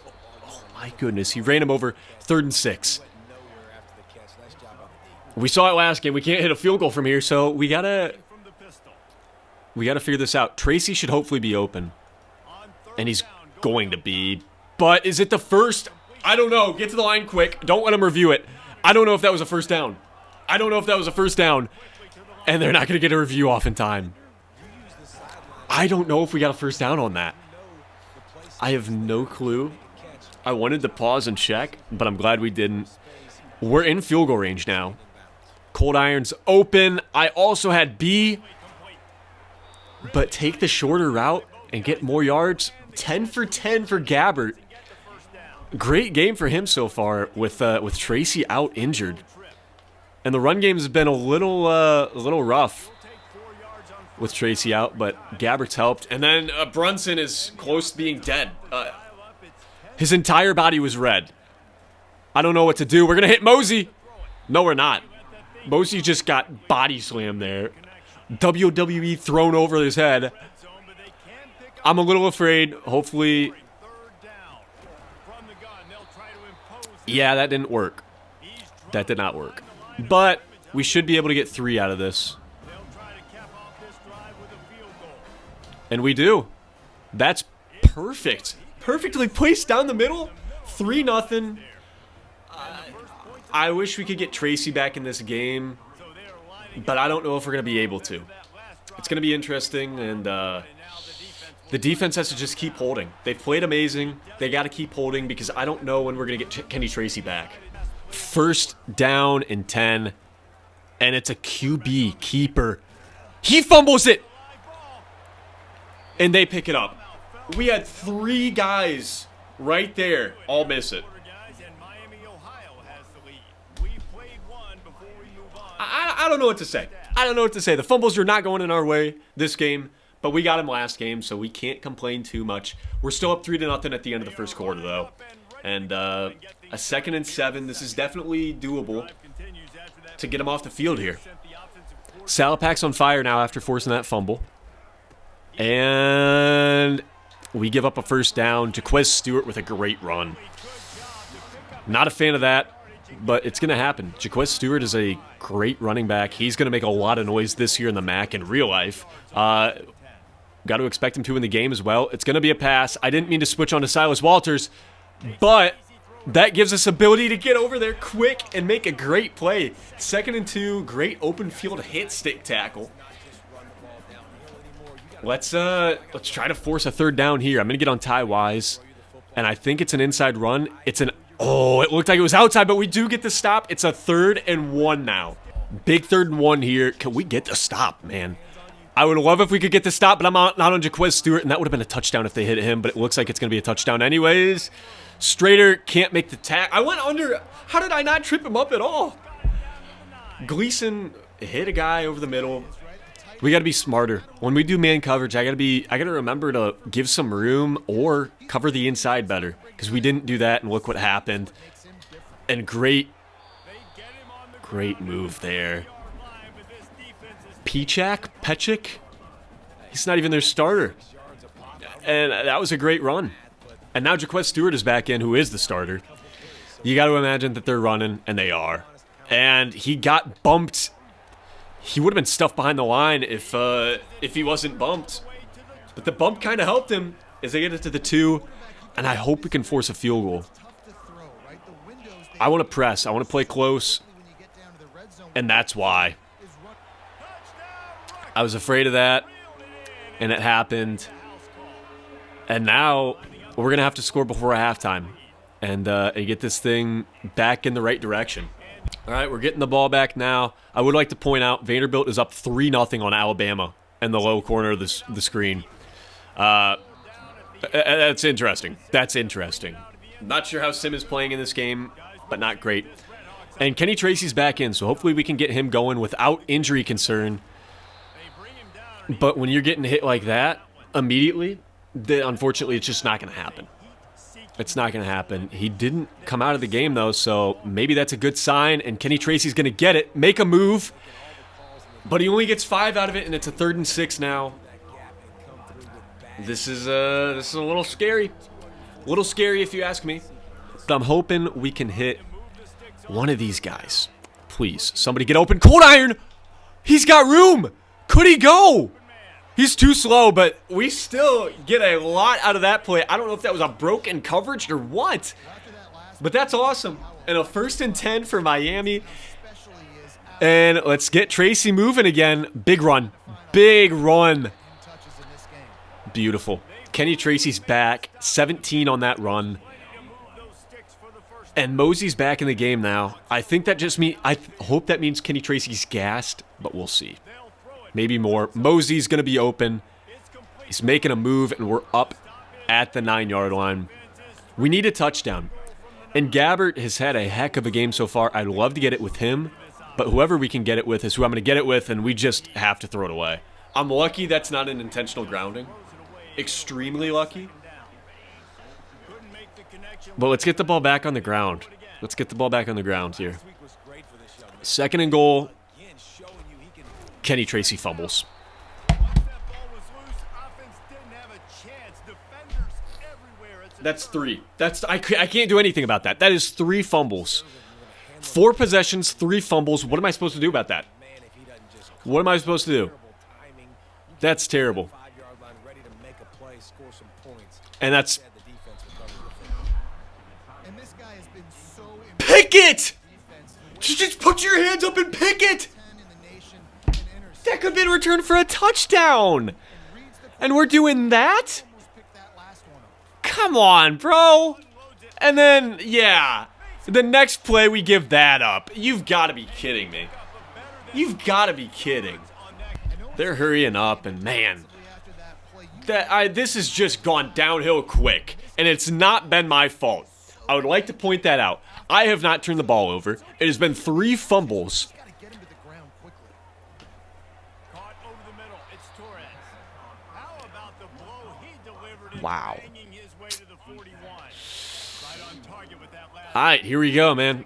Oh, my goodness. He ran him over 3rd and 6. We saw it last game. We can't hit a field goal from here, so we gotta figure this out. Tracy should hopefully be open. And he's going to be. But is it the first? I don't know. Get to the line quick. Don't let him review it. I don't know if that was a 1st down. I don't know if that was a 1st down. And they're not going to get a review off in time. I don't know if we got a 1st down on that. I have no clue. I wanted to pause and check, but I'm glad we didn't. We're in field goal range now. Cold Iron's open. I also had B. But take the shorter route and get more yards. 10 for 10 for Gabbert. Great game for him so far with Tracy out injured. And the run game has been a little rough with Tracy out, but Gabbert's helped. And then Brunson is close to being dead. His entire body was red. I don't know what to do. We're going to hit Mosey. No, we're not. Mosey just got body slammed there. WWE thrown over his head. I'm a little afraid. Hopefully. Yeah, that didn't work. That did not work. But we should be able to get 3 out of this. And we do. That's perfect. Perfectly placed down the middle. 3-0. I wish we could get Tracy back in this game, but I don't know if we're going to be able to. It's going to be interesting, and the defense has to just keep holding. They've played amazing. They got to keep holding because I don't know when we're going to get Kenny Tracy back. 1st down and 10, and it's a QB keeper. He fumbles it, and they pick it up. We had 3 guys right there all miss it. I don't know what to say. I don't know what to say. The fumbles are not going in our way this game, but we got him last game, so we can't complain too much. We're still up 3-0 at the end of the 1st quarter, though. And a 2nd and 7. This is definitely doable to get him off the field here. Salopak's on fire now after forcing that fumble. And we give up a 1st down. Jaquez Stewart with a great run. Not a fan of that. But it's going to happen. Jaquez Stewart is a great running back. He's going to make a lot of noise this year in the MAC in real life. Got to expect him to in the game as well. It's going to be a pass. I didn't mean to switch on to Silas Walters, but That gives us ability to get over there quick and make a great play. 2nd and 2, great open field hit stick tackle. Let's try to force a 3rd down here. I'm gonna get on Ty Wise, and I think it's an inside run. Oh, it looked like it was outside, but we do get the stop. It's a 3rd and 1 now. Big 3rd and 1 here. Can we get the stop, man? I would love if we could get the stop, but I'm not on Jaquez Stewart, and that would have been a touchdown if they hit him, but it looks like it's gonna be a touchdown anyways. Strader can't make the tackle. I went under. How did I not trip him up at all? Gleason hit a guy over the middle. We got to be smarter. When we do man coverage, I got to remember to give some room or cover the inside better, because we didn't do that, and look what happened. And great move there. Pechik? He's not even their starter. And that was a great run. And now Jaquez Stewart is back in, who is the starter. You got to imagine that they're running, and they are. And he got bumped. He would have been stuffed behind the line if he wasn't bumped. But the bump kind of helped him as they get it to the 2. And I hope we can force a field goal. I want to press. I want to play close. And that's why. I was afraid of that. And it happened. And now we're going to have to score before halftime and get this thing back in the right direction. All right, we're getting the ball back now. I would like to point out Vanderbilt is up 3-0 on Alabama in the low corner of the screen. That's interesting. That's interesting. Not sure how Sim is playing in this game, but not great. And Kenny Tracy's back in, so hopefully we can get him going without injury concern. But when you're getting hit like that immediately, then unfortunately it's just not going to happen. It's not going to happen. He didn't come out of the game, though, so maybe that's a good sign, and Kenny Tracy's going to get it, make a move, but he only gets 5 out of it, and it's a 3rd and 6 now. This is a little scary. A little scary if you ask me. But I'm hoping we can hit one of these guys. Please, somebody get open. Cold Iron! He's got room! Could he go? He's too slow, but we still get a lot out of that play. I don't know if that was a broken coverage or what, but that's awesome. And a 1st and 10 for Miami. And let's get Tracy moving again. Big run. Big run. Beautiful. Kenny Tracy's back. 17 on that run. And Mosey's back in the game now. I think that just means, I hope that means Kenny Tracy's gassed, but we'll see. Maybe more. Mosey's going to be open. He's making a move, and we're up at the 9-yard line. We need a touchdown. And Gabbert has had a heck of a game so far. I'd love to get it with him, but whoever we can get it with is who I'm going to get it with, and we just have to throw it away. I'm lucky that's not an intentional grounding. Extremely lucky. But let's get the ball back on the ground. Let's get the ball back on the ground here. 2nd and goal. Kenny Tracy fumbles. That's 3. I can't do anything about that. That is 3 fumbles. 4 possessions, 3 fumbles. What am I supposed to do about that? What am I supposed to do? That's terrible. And that's... Pick it! Just put your hands up and pick it! That could have been returned for a touchdown. And we're doing that? Come on, bro. And then, yeah. The next play, we give that up. You've got to be kidding me. You've got to be kidding. They're hurrying up, and man. This has just gone downhill quick. And it's not been my fault. I would like to point that out. I have not turned the ball over. It has been 3 fumbles. Wow. All right, here we go, man.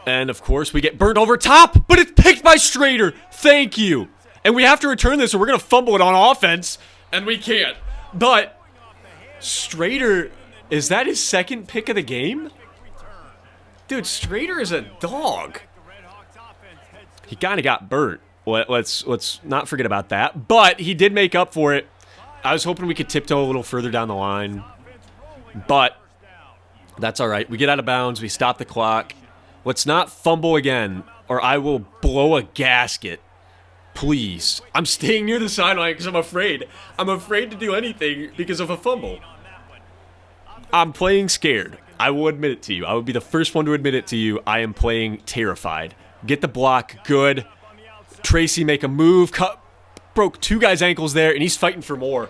And, of course, we get burned over top, but it's picked by Strader. Thank you. And we have to return this, or we're going to fumble it on offense, and we can't. But Strader, is that his 2nd pick of the game? Dude, Strader is a dog. He kind of got burnt. Let's not forget about that. But he did make up for it. I was hoping we could tiptoe a little further down the line. But that's all right. We get out of bounds. We stop the clock. Let's not fumble again, or I will blow a gasket. Please. I'm staying near the sideline because I'm afraid. I'm afraid to do anything because of a fumble. I'm playing scared. I will admit it to you. I would be the first one to admit it to you. I am playing terrified. Get the block. Good. Tracy make a move. Broke 2 guys' ankles there, and he's fighting for more.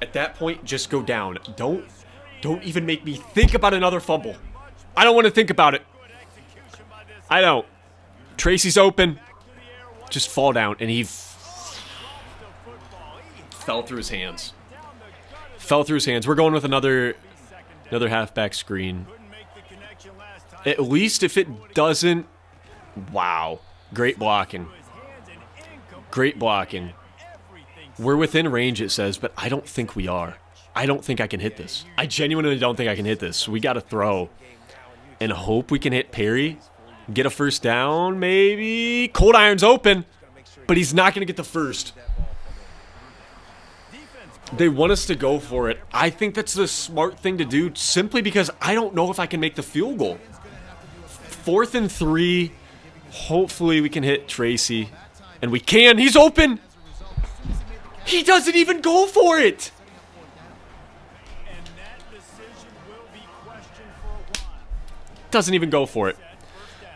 At that point, just go down. Don't even make me think about another fumble. I don't want to think about it. I don't. Tracy's open. Just fall down, and he fell through his hands. Fell through his hands. We're going with another halfback screen. At least if it doesn't... Wow. Great blocking. Great blocking. We're within range, it says, but I don't think we are. I don't think I can hit this. I genuinely don't think I can hit this. We got to throw and hope we can hit Perry. Get a first down, maybe. Cold Iron's open, but he's not going to get the first. They want us to go for it. I think that's the smart thing to do simply because I don't know if I can make the field goal. 4th and 3. Hopefully we can hit Tracy. And we can. He's open. He doesn't even go for it. Doesn't even go for it.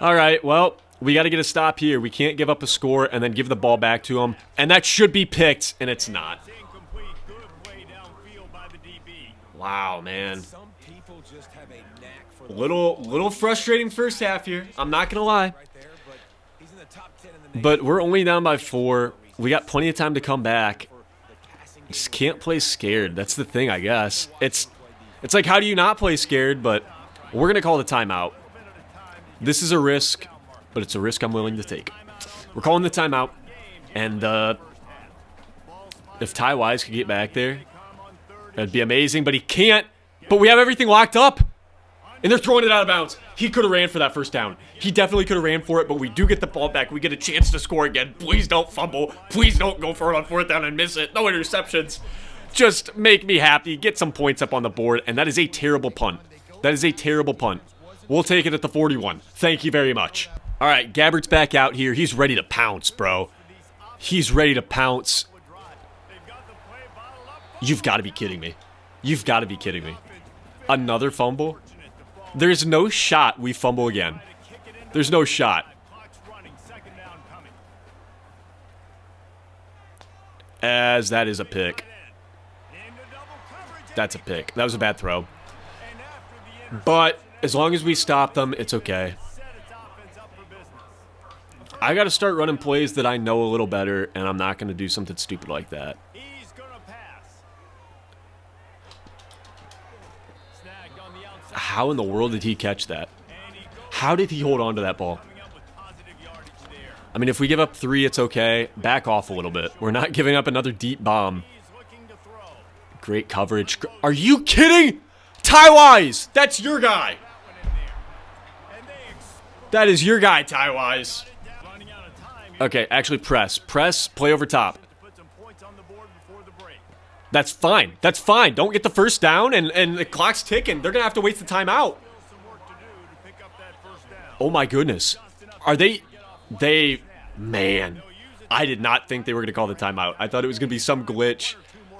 All right, well, we got to get a stop here. We can't give up a score and then give the ball back to him. And that should be picked, and it's not. Wow, man. Little frustrating first half here. I'm not going to lie. But we're only down by 4. We got plenty of time to come back. Just can't play scared. That's the thing, I guess. It's like, how do you not play scared? But we're going to call the timeout. This is a risk, but it's a risk I'm willing to take. We're calling the timeout. And if Ty Wise could get back there, that'd be amazing. But he can't. But we have everything locked up. And they're throwing it out of bounds. He could have ran for that first down. He definitely could have ran for it, but we do get the ball back. We get a chance to score again. Please don't fumble. Please don't go for it on 4th down and miss it. No interceptions. Just make me happy. Get some points up on the board. And that is a terrible punt. That is a terrible punt. We'll take it at the 41. Thank you very much. All right, Gabbert's back out here. He's ready to pounce, bro. He's ready to pounce. You've got to be kidding me. You've got to be kidding me. Another fumble? There's no shot we fumble again. There's no shot. As that is a pick. That's a pick. That was a bad throw. But as long as we stop them, it's okay. I got to start running plays that I know a little better, and I'm not going to do something stupid like that. How in the world did he catch that? How did he hold on to that ball? I mean, if we give up 3, it's okay. Back off a little bit. We're not giving up another deep bomb. Great coverage. Are you kidding? Ty Wise! That's your guy! That is your guy, Ty Wise. Okay, actually press. Press, play over top. That's fine. That's fine. Don't get the first down, and the clock's ticking. They're going to have to waste the timeout. Oh, my goodness. Are they... Man. I did not think they were going to call the timeout. I thought it was going to be some glitch,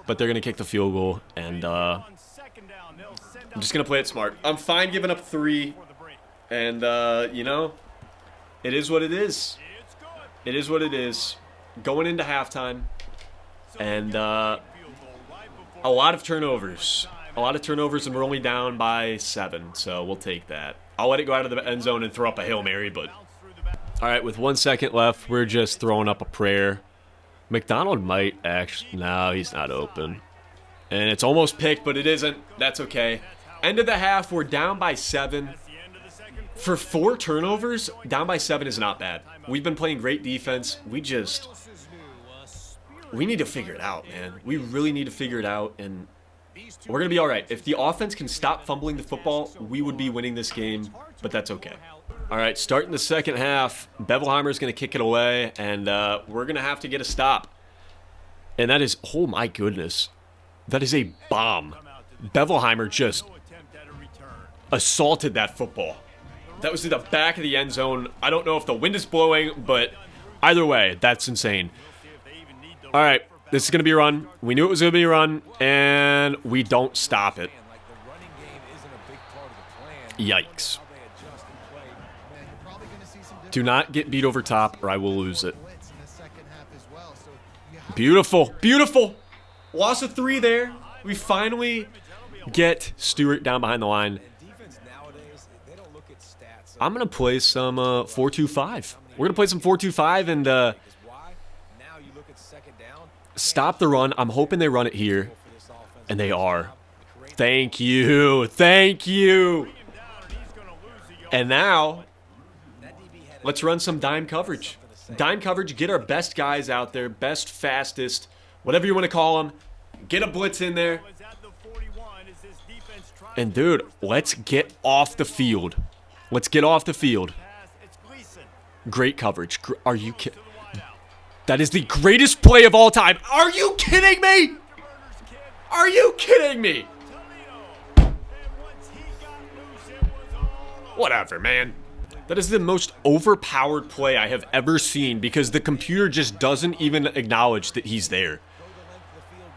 but they're going to kick the field goal, and I'm just going to play it smart. I'm fine giving up 3, and, you know, it is what it is. It is what it is. Going into halftime, and a lot of turnovers. A lot of turnovers, and we're only down by 7, so we'll take that. I'll let it go out of the end zone and throw up a Hail Mary, but... All right, with 1 second left, we're just throwing up a prayer. McDonald might actually... No, he's not open. And it's almost picked, but it isn't. That's okay. End of the half, we're down by 7. For 4 turnovers, down by 7 is not bad. We've been playing great defense. We need to figure it out, man. We really need to figure it out, and we're going to be all right. If the offense can stop fumbling the football, we would be winning this game, but that's okay. All right, starting the second half, Bevelheimer's going to kick it away, and we're going to have to get a stop. And that is, oh my goodness, that is a bomb. Bevelheimer just assaulted that football. That was in the back of the end zone. I don't know if the wind is blowing, but either way, that's insane. All right, this is going to be a run. We knew it was going to be a run, and we don't stop it. Yikes. Do not get beat over top, or I will lose it. Beautiful. Beautiful. Loss of 3 there. We finally get Stewart down behind the line. I'm going to play some 4-2-5. We're going to play some 4-2-5 and stop the run. I'm hoping they run it here. And they are. Thank you. Thank you. And now, let's run some dime coverage. Dime coverage, get our best guys out there, best, fastest, whatever you want to call them. Get a blitz in there. And, dude, let's get off the field. Let's get off the field. Great coverage. Are you kidding? That is the greatest play of all time. Are you kidding me? Are you kidding me? Whatever, man. That is the most overpowered play I have ever seen because the computer just doesn't even acknowledge that he's there.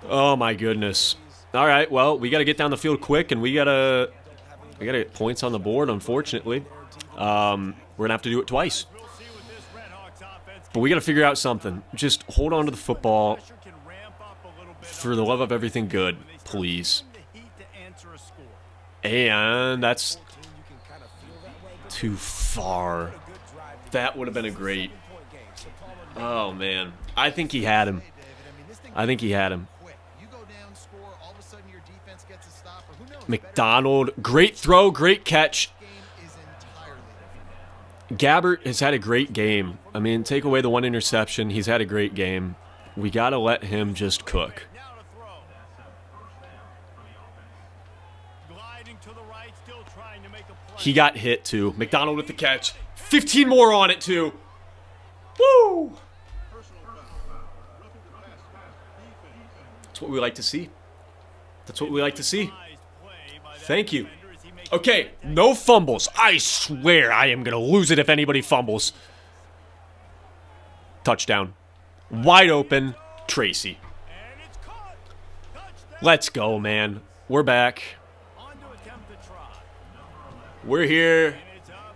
Oh, my goodness. All right, well, we got to get down the field quick, and we got to get points on the board, unfortunately. We're going to have to do it twice. But we got to figure out something. Just hold on to the football. For the love of everything good, please. And that's too far. That would have been a great... Oh, man. I think he had him. I think he had him. McDonald, great throw, great catch. Gabbert has had a great game. I mean, take away the 1 interception. He's had a great game. We got to let him just cook. He got hit, too. McDonald with the catch. 15 more on it, too. Woo! That's what we like to see. That's what we like to see. Thank you. Okay, no fumbles. I swear I am going to lose it if anybody fumbles. Touchdown. Wide open, Tracy. Let's go, man. We're back. We're here.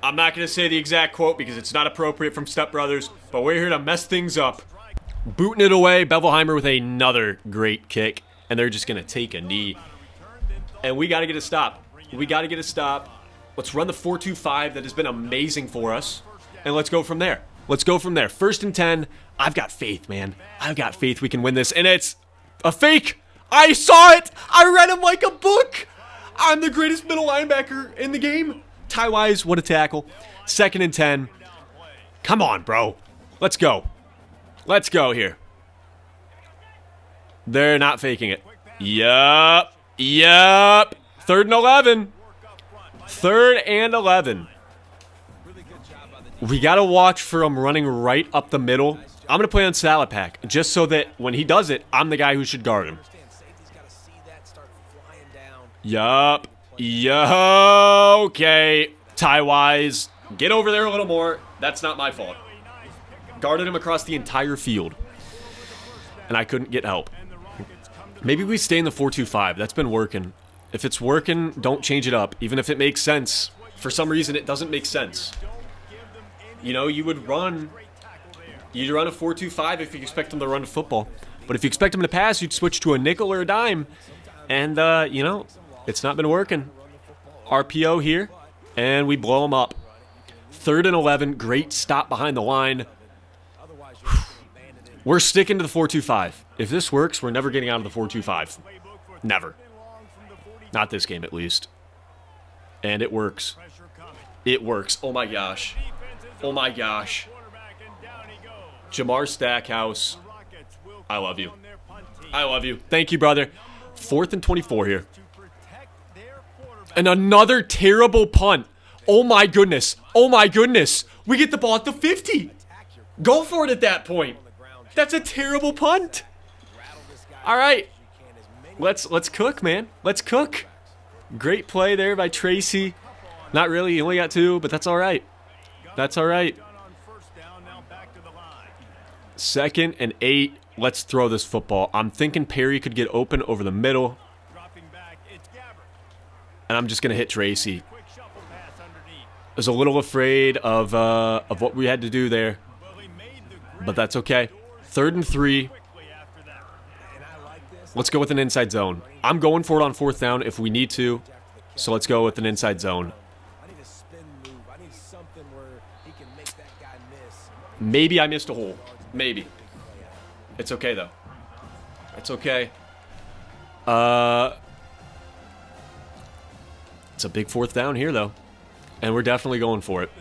I'm not going to say the exact quote because it's not appropriate from Step Brothers, but we're here to mess things up. Booting it away, Bevelheimer with another great kick, and they're just going to take a knee. And we got to get a stop. We got to get a stop. Let's run the 4-2-5 that has been amazing for us, and let's go from there. Let's go from there. 1st and 10. I've got faith, man. I've got faith we can win this, and it's a fake. I saw it. I read him like a book. I'm the greatest middle linebacker in the game. Ty Wise, what a tackle. 2nd and 10. Come on, bro. Let's go. Let's go here. They're not faking it. Yup. Yup. 3rd and 11. 3rd and 11. We got to watch for him running right up the middle. I'm going to play on Salad Pack just so that when he does it, I'm the guy who should guard him. Yup. Yup. Okay. Ty Wise. Get over there a little more. That's not my fault. Guarded him across the entire field. And I couldn't get help. Maybe we stay in the 4-2-5. That's been working. If it's working, don't change it up. Even if it makes sense. For some reason, it doesn't make sense. You know, you'd run a 4-2-5 if you expect them to run football. But if you expect them to pass, you'd switch to a nickel or a dime. And, you know, it's not been working. RPO here, and we blow them up. 3rd and 11, great stop behind the line. We're sticking to the 4-2-5. If this works, we're never getting out of the 4-2-5. Never. Not this game, at least. And it works. It works. Oh, my gosh. Oh, my gosh. Jamar Stackhouse. I love you. I love you. Thank you, brother. 4th and 24 here. And another terrible punt. Oh, my goodness. Oh, my goodness. We get the ball at the 50. Go for it at that point. That's a terrible punt. All right. Let's cook, man. Let's cook. Great play there by Tracy. Not really. He only got 2, but that's all right. That's all right. 2nd and 8. Let's throw this football. I'm thinking Perry could get open over the middle. And I'm just going to hit Tracy. I was a little afraid of what we had to do there. But that's okay. 3rd and 3. Let's go with an inside zone. I'm going for it on 4th down if we need to. So let's go with an inside zone. Maybe I missed a hole. Maybe. It's okay, though. It's okay. It's a big 4th down here, though. And we're definitely going for it.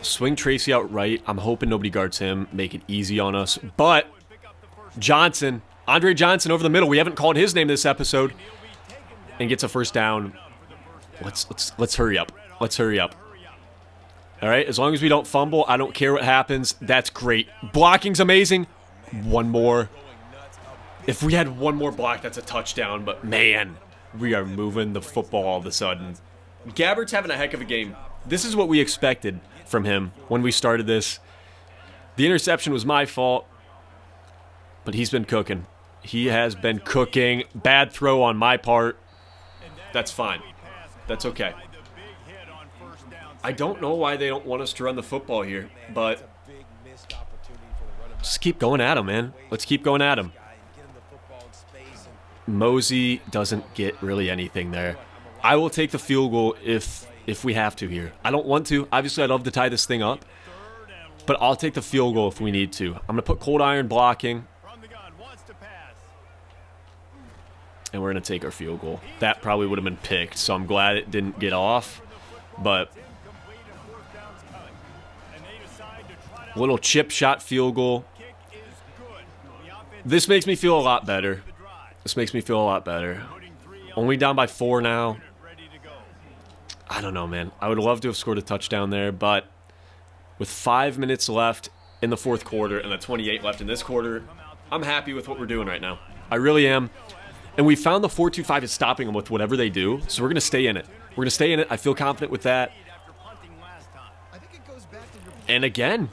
Swing Tracy out right. I'm hoping nobody guards him. Make it easy on us. But Johnson, Andre Johnson over the middle. We haven't called his name this episode. And gets a 1st down. Let's hurry up. Let's hurry up. All right, as long as we don't fumble, I don't care what happens. That's great. Blocking's amazing. One more. If we had one more block, that's a touchdown. But, man, we are moving the football all of a sudden. Gabbert's having a heck of a game. This is what we expected from him when we started this. The interception was my fault, but he's been cooking. He has been cooking. Bad throw on my part. That's fine. That's okay. I don't know why they don't want us to run the football here, but just keep going at him, man. Let's keep going at him. Mosey doesn't get really anything there. I will take the field goal if we have to here. I don't want to. Obviously, I'd love to tie this thing up, but I'll take the field goal if we need to. I'm going to put Cold Iron blocking, and we're going to take our field goal. That probably would have been picked, so I'm glad it didn't get off, but little chip shot field goal. This makes me feel a lot better. This makes me feel a lot better. Only down by 4 now. I don't know, man. I would love to have scored a touchdown there, but with 5 minutes left in the 4th quarter and the 28 left in this quarter, I'm happy with what we're doing right now. I really am. And we found the 4-2-5 is stopping them with whatever they do, so we're going to stay in it. We're going to stay in it. I feel confident with that. And again,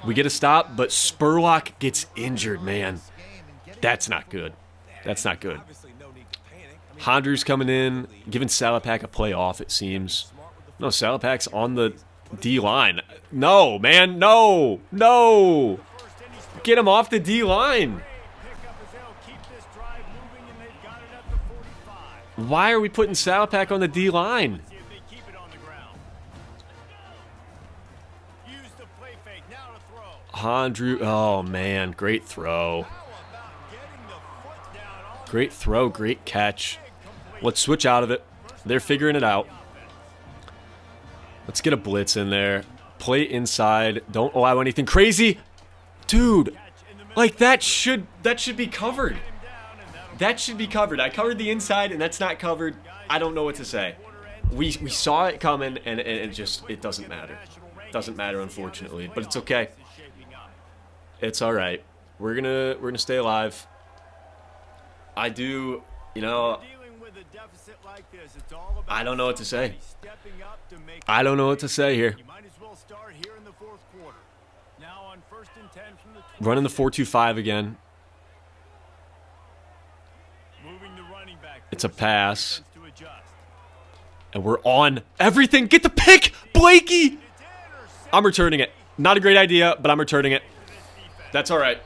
we get a stop, but Spurlock gets injured, man. That's not good. That's not good. Hondru's coming in, giving Salapak a play off, it seems. No, Salapak's on the D-line. No, man, no, no. Get him off the D-line. Why are we putting Salapak on the D-line? Hondru, oh man, great throw. Great throw, great catch. Let's switch out of it. They're figuring it out. Let's get a blitz in there. Play inside. Don't allow anything crazy. Dude, like that should be covered. That should be covered. I covered the inside and that's not covered. I don't know what to say. We saw it coming and it doesn't matter. It doesn't matter, unfortunately, but it's okay. It's all right. We're gonna stay alive. I do, you know, I don't know what to say. I don't know what to say here. Running the 4-2-5 again. It's a pass. And we're on everything. Get the pick, Blakey! I'm returning it. Not a great idea, but I'm returning it. That's all right.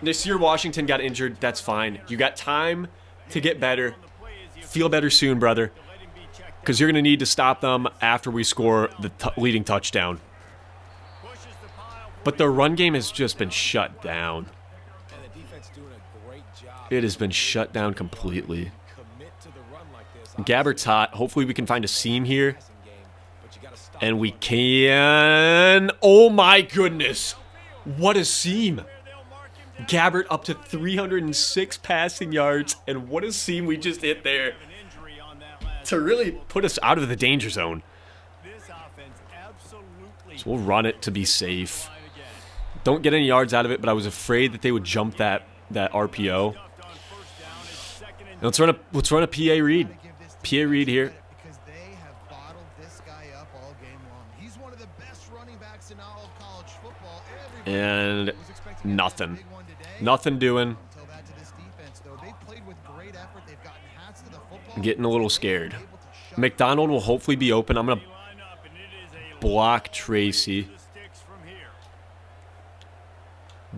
Nasir Washington got injured. That's fine. You got time to get better. Feel better soon, brother. Because you're going to need to stop them after we score the leading touchdown. But the run game has just been shut down. It has been shut down completely. Gabbert's hot. Hopefully we can find a seam here. And we can. Oh my goodness. What a seam. Gabbert up to 306 passing yards. And what a seam we just hit there to really put us out of the danger zone. So we'll run it to be safe. Don't get any yards out of it, but I was afraid that they would jump that RPO. And let's run a PA read. PA read here. And nothing. Nothing doing. I'm getting a little scared. McDonald will hopefully be open. I'm going to block Tracy.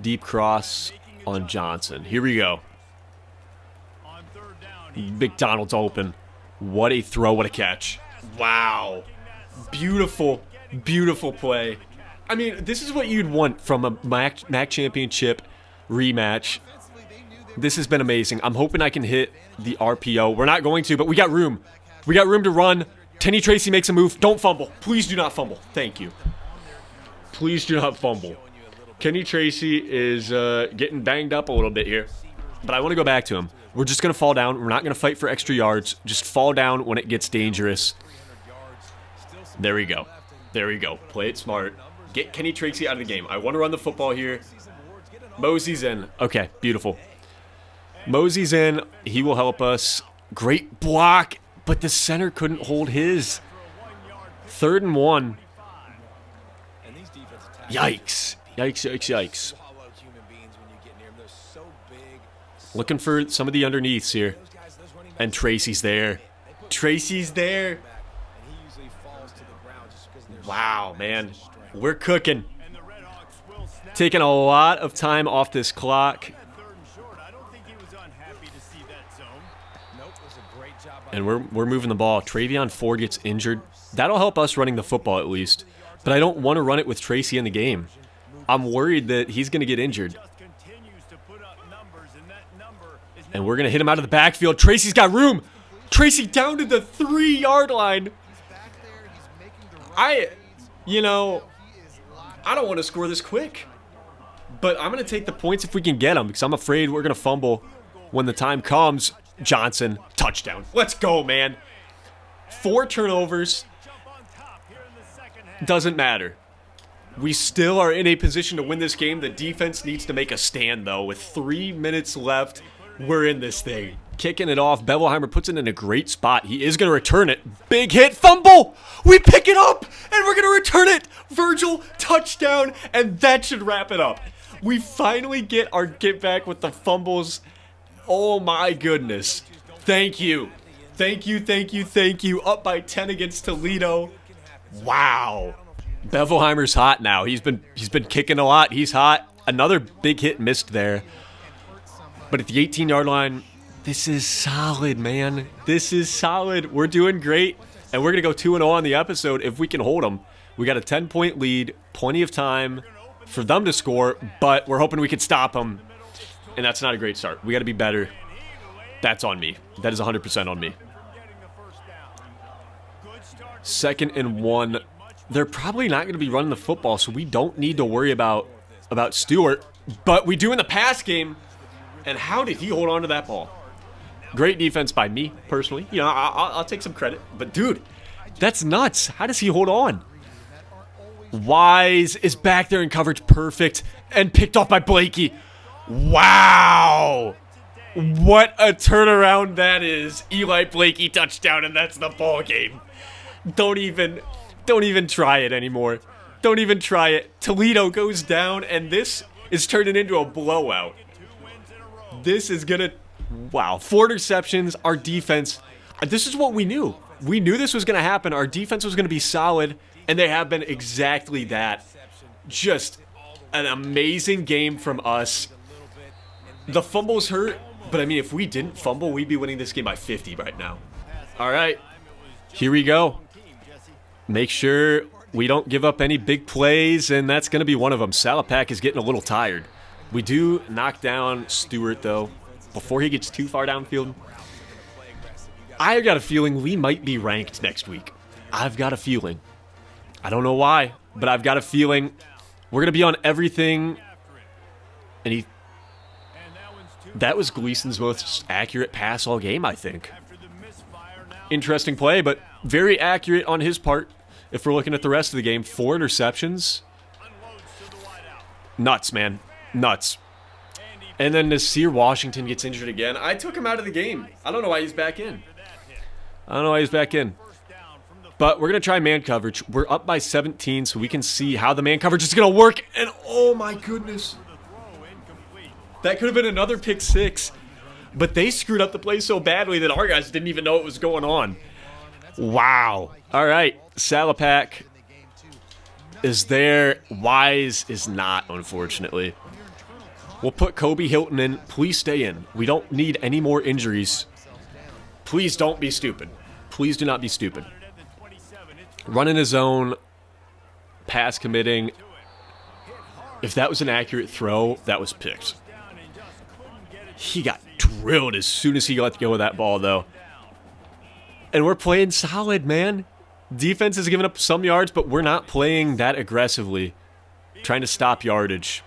Deep cross on Johnson. Here we go. McDonald's open. What a throw. What a catch. Wow. Beautiful, beautiful play. I mean, this is what you'd want from a MAC championship rematch. This has been amazing. I'm hoping I can hit the RPO. We're not going to, but we got room. We got room to run. Kenny Tracy makes a move. Don't fumble. Please do not fumble. Thank you. Please do not fumble. Kenny Tracy is getting banged up a little bit here, but I want to go back to him. We're just going to fall down. We're not going to fight for extra yards. Just fall down when it gets dangerous. There we go. There we go. Play it smart. Get Kenny Tracy out of the game. I want to run the football here. Mosey's in. Okay, beautiful. Mosey's in. He will help us. Great block, but the center couldn't hold his. 3rd and 1. Yikes. Yikes, yikes, yikes. Looking for some of the underneaths here. And Tracy's there. Tracy's there. Wow, man. We're cooking. Taking a lot of time off this clock. And we're moving the ball. Travion Ford gets injured. That'll help us running the football at least. But I don't want to run it with Tracy in the game. I'm worried that he's going to get injured. And we're going to hit him out of the backfield. Tracy's got room. Tracy down to the 3-yard line. I don't want to score this quick. But I'm going to take the points if we can get them, because I'm afraid we're going to fumble when the time comes. Johnson, touchdown. Let's go, man. 4 turnovers. Doesn't matter. We still are in a position to win this game. The defense needs to make a stand, though. With 3 minutes left, we're in this thing. Kicking it off. Bevelheimer puts it in a great spot. He is going to return it. Big hit. Fumble. We pick it up, and we're going to return it. Virgil, touchdown, and that should wrap it up. We finally get our get back with the fumbles. Oh, my goodness. Thank you. Thank you, thank you, thank you. Up by 10 against Toledo. Wow. Bevelheimer's hot now. He's been kicking a lot. He's hot. Another big hit missed there. But at the 18-yard line, this is solid, man. This is solid. We're doing great. And we're going to go 2-0 on the episode if we can hold them. We got a 10-point lead. Plenty of time for them to score. But we're hoping we can stop them. And that's not a great start. We got to be better. That's on me. That is 100% on me. 2nd and 1. They're probably not going to be running the football, so we don't need to worry about Stewart. But we do in the pass game. And how did he hold on to that ball? Great defense by me, personally. You know, I'll take some credit. But, dude, that's nuts. How does he hold on? Wise is back there in coverage. Perfect. And picked off by Blakey. Wow. What a turnaround that is. Eli Blakey touchdown, and that's the ball game. Don't even try it anymore. Don't even try it. Toledo goes down, and this is turning into a blowout. This is going to... Wow. 4 interceptions. Our defense... This is what we knew. We knew this was going to happen. Our defense was going to be solid, and they have been exactly that. Just an amazing game from us. The fumbles hurt, but I mean, if we didn't fumble, we'd be winning this game by 50 right now. All right. Here we go. Make sure we don't give up any big plays, and that's going to be one of them. Salapak is getting a little tired. We do knock down Stewart, though, before he gets too far downfield. I got a feeling we might be ranked next week. I've got a feeling. I don't know why, but I've got a feeling we're going to be on everything. And that was Gleason's most accurate pass all game, I think. Interesting play, but very accurate on his part. If we're looking at the rest of the game, 4 interceptions. Nuts, man. Nuts. And then Nasir Washington gets injured again. I took him out of the game. I don't know why he's back in. But we're going to try man coverage. We're up by 17, so we can see how the man coverage is going to work. And oh my goodness. That could have been another pick six. But they screwed up the play so badly that our guys didn't even know what was going on. Wow. All right. Salapak is there. Wise is not, unfortunately. We'll put Kobe Hilton in. Please stay in. We don't need any more injuries. Please don't be stupid. Please do not be stupid. Running his own. Pass committing. If that was an accurate throw, that was picked. He got drilled as soon as he let go of that ball, though. And we're playing solid, man. Defense has given up some yards, but we're not playing that aggressively. Trying to stop yardage.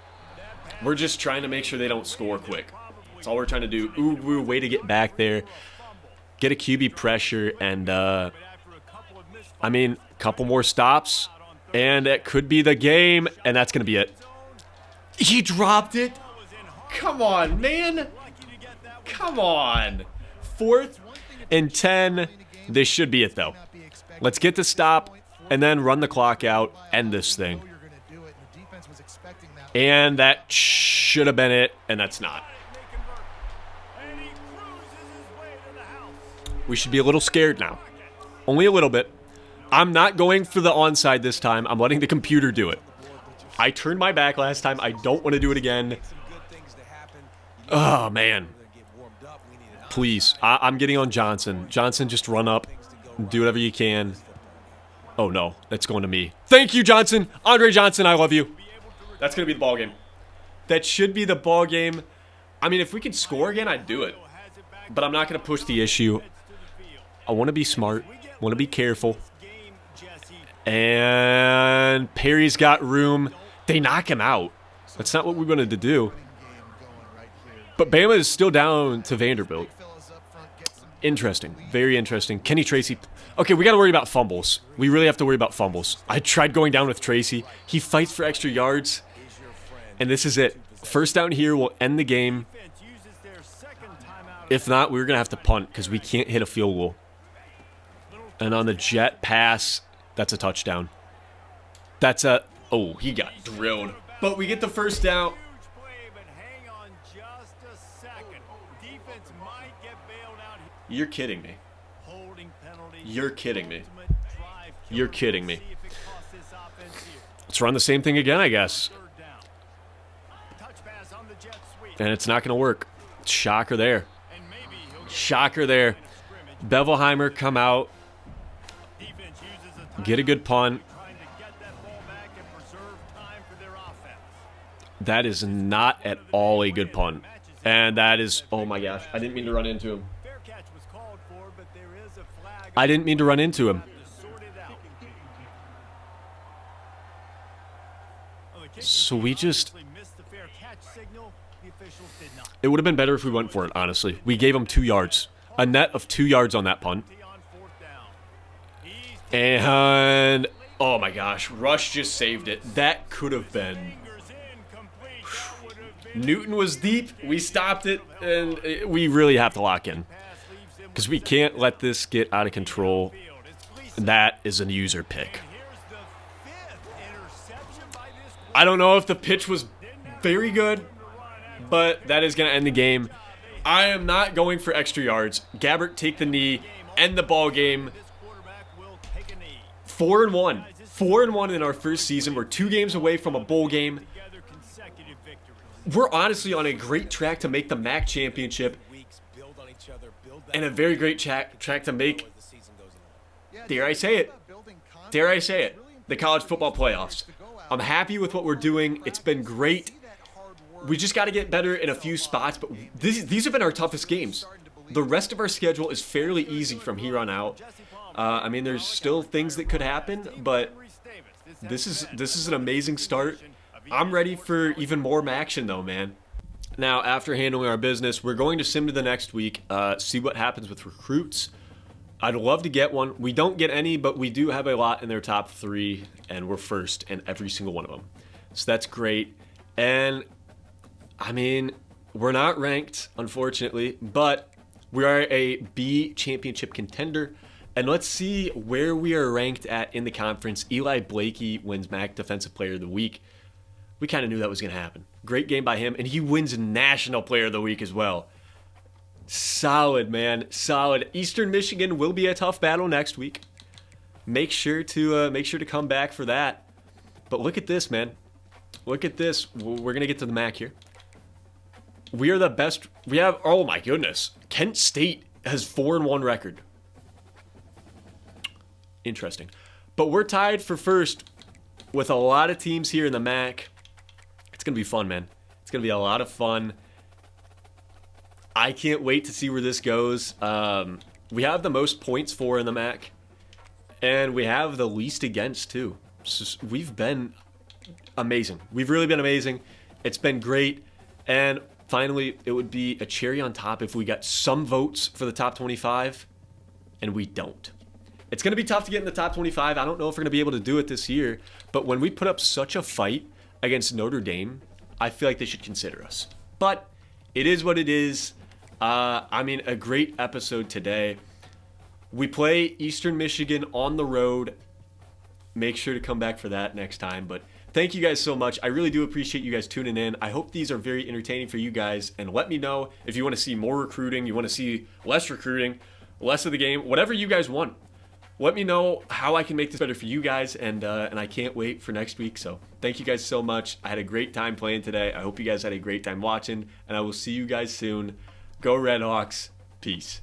We're just trying to make sure they don't score quick. That's all we're trying to do. Ooh, way to get back there. Get a QB pressure, and, I mean, a couple more stops, and it could be the game, and that's going to be it. He dropped it. Come on, man. Come on. 4th and 10. This should be it, though. Let's get the stop and then run the clock out, end this thing. And that should have been it, and that's not. We should be a little scared now. Only a little bit. I'm not going for the onside this time. I'm letting the computer do it. I turned my back last time. I don't want to do it again. Oh, man. Please. I'm getting on Johnson. Johnson, just run up. Do whatever you can. Oh, no. That's going to me. Thank you, Johnson. Andre Johnson, I love you. That's going to be the ball game. That should be the ball game. I mean, if we could score again, I'd do it. But I'm not going to push the issue. I want to be smart. Want to be careful. And Perry's got room. They knock him out. That's not what we wanted to do. But Bama is still down to Vanderbilt. Interesting. Very interesting. Kenny Tracy. Okay, we got to worry about fumbles. We really have to worry about fumbles. I tried going down with Tracy. He fights for extra yards. And this is it. First down here will end the game. If not, we're going to have to punt because we can't hit a field goal. And on the jet pass, that's a touchdown. That's a... Oh, he got drilled. But we get the first down. You're kidding me. You're kidding me. You're kidding me. Let's run the same thing again, I guess. And it's not going to work. Shocker there. Shocker there. Bevelheimer come out. Get a good punt. That is not at all a good punt. And that is... Oh my gosh. I didn't mean to run into him. I didn't mean to run into him. So we just... It would have been better if we went for it, honestly. We gave him 2 yards. A net of 2 yards on that punt. And... Oh my gosh. Rush just saved it. That could have been... Newton was deep. We stopped it. And we really have to lock in. Because we can't let this get out of control. That is a user pick. I don't know if the pitch was very good, but that is going to end the game. I am not going for extra yards. Gabbert, take the knee, end the ball game. 4-1. 4-1 in our first season. We're 2 games away from a bowl game. We're honestly on a great track to make the MAC championship. And a very great track to make, dare I say it, the college football playoffs. I'm happy with what we're doing. It's been great. We just got to get better in a few spots, but these have been our toughest games. The rest of our schedule is fairly easy from here on out. I mean, there's still things that could happen, but this is an amazing start. I'm ready for even more action, though, man. Now, after handling our business, we're going to sim to the next week, see what happens with recruits. I'd love to get one. We don't get any, but we do have a lot in their top 3, and we're first in every single one of them. So that's great. And I mean, we're not ranked, unfortunately, but we are a B championship contender. And let's see where we are ranked at in the conference. Eli Blakey wins MAC Defensive Player of the Week. We kind of knew that was going to happen. Great game by him, and he wins National Player of the Week as well. Solid, man. Solid. Eastern Michigan will be a tough battle next week. Make sure to come back for that. But look at this, man. Look at this. We're going to get to the MAC here. We are the best. We have, oh my goodness. Kent State has 4-1 record. Interesting. But we're tied for first with a lot of teams here in the MAC. It's going to be fun, man. It's going to be a lot of fun. I can't wait to see where this goes. We have the most points for in the MAC. And we have the least against, too. So we've been amazing. We've really been amazing. It's been great. And finally, it would be a cherry on top if we got some votes for the top 25, and we don't. It's going to be tough to get in the top 25. I don't know if we're going to be able to do it this year, but when we put up such a fight against Notre Dame, I feel like they should consider us. But it is what it is. I mean, a great episode today. We play Eastern Michigan on the road. Make sure to come back for that next time. But thank you guys so much. I really do appreciate you guys tuning in. I hope these are very entertaining for you guys. And let me know if you want to see more recruiting, you want to see less recruiting, less of the game, whatever you guys want. Let me know how I can make this better for you guys, and I can't wait for next week. So thank you guys so much. I had a great time playing today. I hope you guys had a great time watching, and I will see you guys soon. Go Redhawks. Peace.